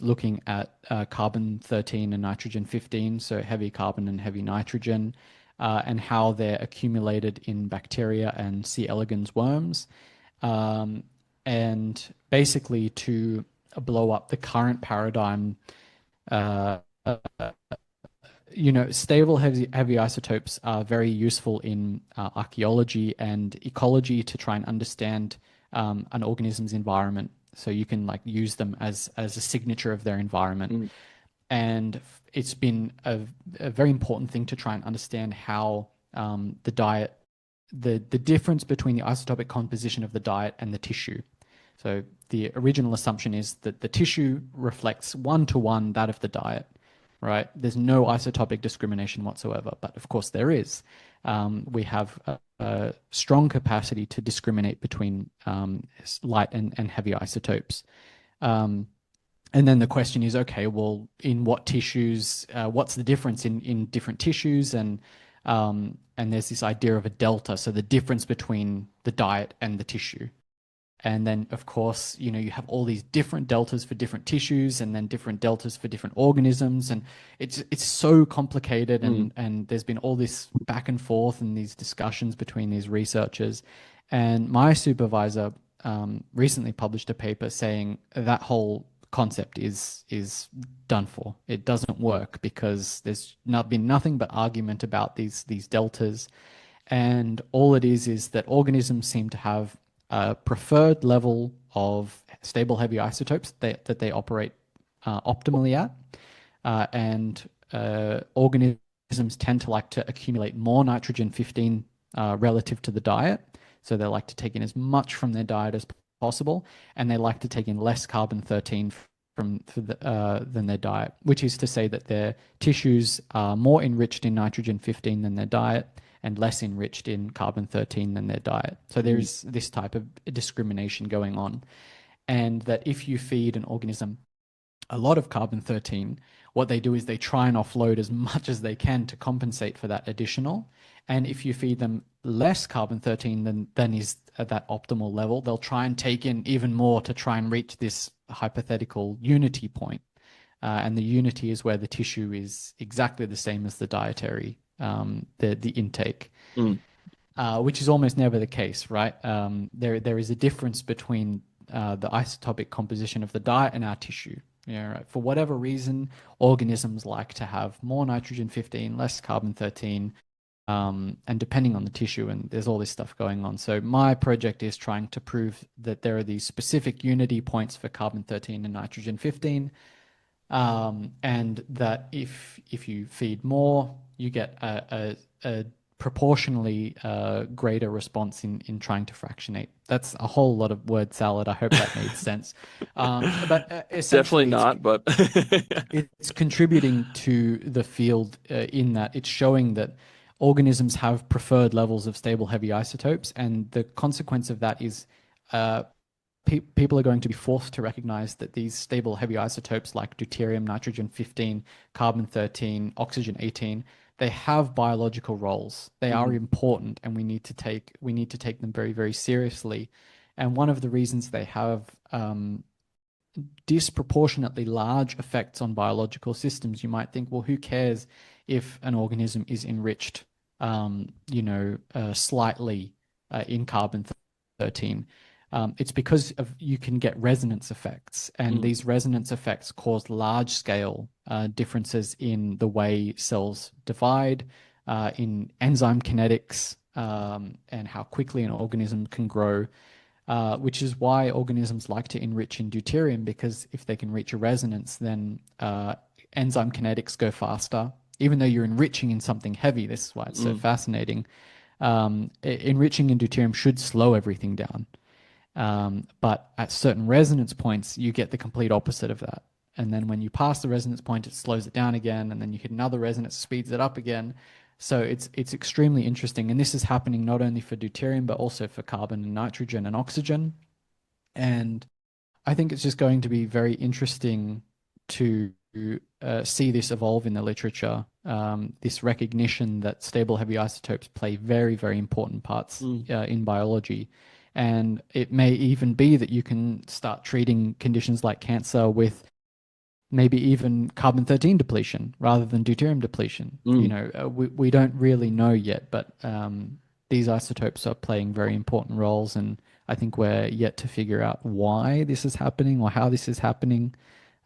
looking at carbon-13 and nitrogen-15, so heavy carbon and heavy nitrogen, and how they're accumulated in bacteria and C. elegans worms, um, and basically to blow up the current paradigm. Uh, Stable heavy isotopes are very useful in archaeology and ecology to try and understand an organism's environment. So you can like use them as a signature of their environment. Mm. And it's been a very important thing to try and understand how the diet, the difference between the isotopic composition of the diet and the tissue. So the original assumption is that the tissue reflects one to one that of the diet, right? There's no isotopic discrimination whatsoever, but of course there is. We have a strong capacity to discriminate between light and heavy isotopes. Um, and then the question is, okay, well, in what tissues, what's the difference in different tissues? And there's this idea of a delta, so the difference between the diet and the tissue. And then, of course, you have all these different deltas for different tissues and then different deltas for different organisms. And it's so complicated. Mm. And there's been all this back and forth and these discussions between these researchers. And my supervisor recently published a paper saying that whole concept is done for. It doesn't work because there's not been nothing but argument about these deltas. And all it is that organisms seem to have a preferred level of stable heavy isotopes that they operate optimally at. And organisms tend to like to accumulate more nitrogen 15 relative to the diet. So they like to take in as much from their diet as possible, and they like to take in less carbon 13 than their diet, which is to say that their tissues are more enriched in nitrogen 15 than their diet and less enriched in carbon 13 than their diet. So Mm. there's this type of discrimination going on. And that if you feed an organism a lot of carbon 13, what they do is they try and offload as much as they can to compensate for that additional. And if you feed them less carbon 13 than is at that optimal level, they'll try and take in even more to try and reach this hypothetical unity point. And the unity is where the tissue is exactly the same as the dietary, the intake, Mm. which is almost never the case, right? There is a difference between the isotopic composition of the diet and our tissue. Right? For whatever reason, organisms like to have more nitrogen 15, less carbon 13, and depending on the tissue, and there's all this stuff going on. So my project is trying to prove that there are these specific unity points for carbon 13 and nitrogen 15, and that if you feed more, you get a proportionally greater response in trying to fractionate. That's a whole lot of word salad. I hope that made sense. But Definitely essentially, not, but it's contributing to the field in that it's showing that organisms have preferred levels of stable heavy isotopes, and the consequence of that is uh, people are going to be forced to recognize that these stable heavy isotopes like deuterium, nitrogen 15, carbon 13, oxygen 18, they have biological roles. They are Mhm. important, and we need to take them very, very seriously. And one of the reasons they have disproportionately large effects on biological systems, you might think, well, who cares if an organism is enriched, slightly in carbon 13? It's because of you can get resonance effects, and Mm. these resonance effects cause large scale differences in the way cells divide, in enzyme kinetics, and how quickly an organism can grow, which is why organisms like to enrich in deuterium, because if they can reach a resonance, then enzyme kinetics go faster. Even though you're enriching in something heavy, this is why it's so Mm. fascinating. Enriching in deuterium should slow everything down. But at certain resonance points, you get the complete opposite of that. And then when you pass the resonance point, it slows it down again. And then you hit another resonance, speeds it up again. So it's extremely interesting. And this is happening not only for deuterium, but also for carbon and nitrogen and oxygen. And I think it's just going to be very interesting to see this evolve in the literature. This recognition that stable heavy isotopes play very, very important parts Mm. in biology. And it may even be that you can start treating conditions like cancer with maybe even carbon-13 depletion rather than deuterium depletion. Mm. We don't really know yet, but these isotopes are playing very important roles, and I think we're yet to figure out why this is happening or how this is happening.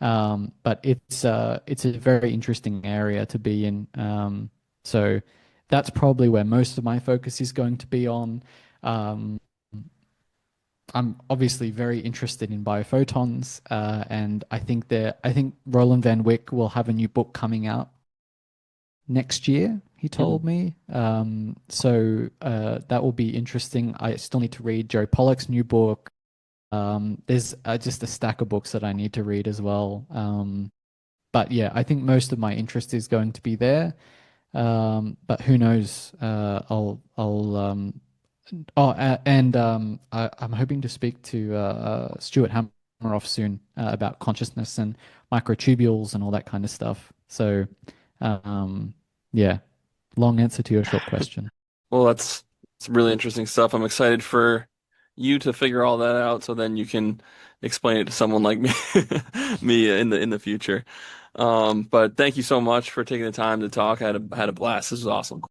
But it's a very interesting area to be in. So that's probably where most of my focus is going to be on. Um, I'm obviously very interested in biophotons, and I think Roland Van Wyck will have a new book coming out next year, he told Mm. me. So that will be interesting. I still need to read Jerry Pollack's new book. There's just a stack of books that I need to read as well. But yeah, I think most of my interest is going to be there. But who knows? I'm hoping to speak to Stuart Hameroff soon about consciousness and microtubules and all that kind of stuff. So, um, yeah, long answer to your short question. Well, that's it's really interesting stuff. I'm excited for you to figure all that out so then you can explain it to someone like me me in the future. But thank you so much for taking the time to talk. I had a blast. This was awesome.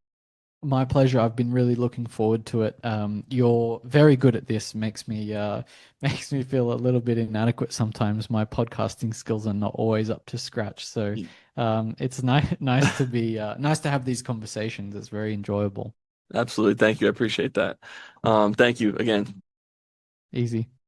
My pleasure. I've been really looking forward to it. You're very good at this. Makes me makes me feel a little bit inadequate sometimes. My podcasting skills are not always up to scratch. So it's nice to be nice to have these conversations. It's very enjoyable. Absolutely. Thank you. I appreciate that. Thank you again. Easy.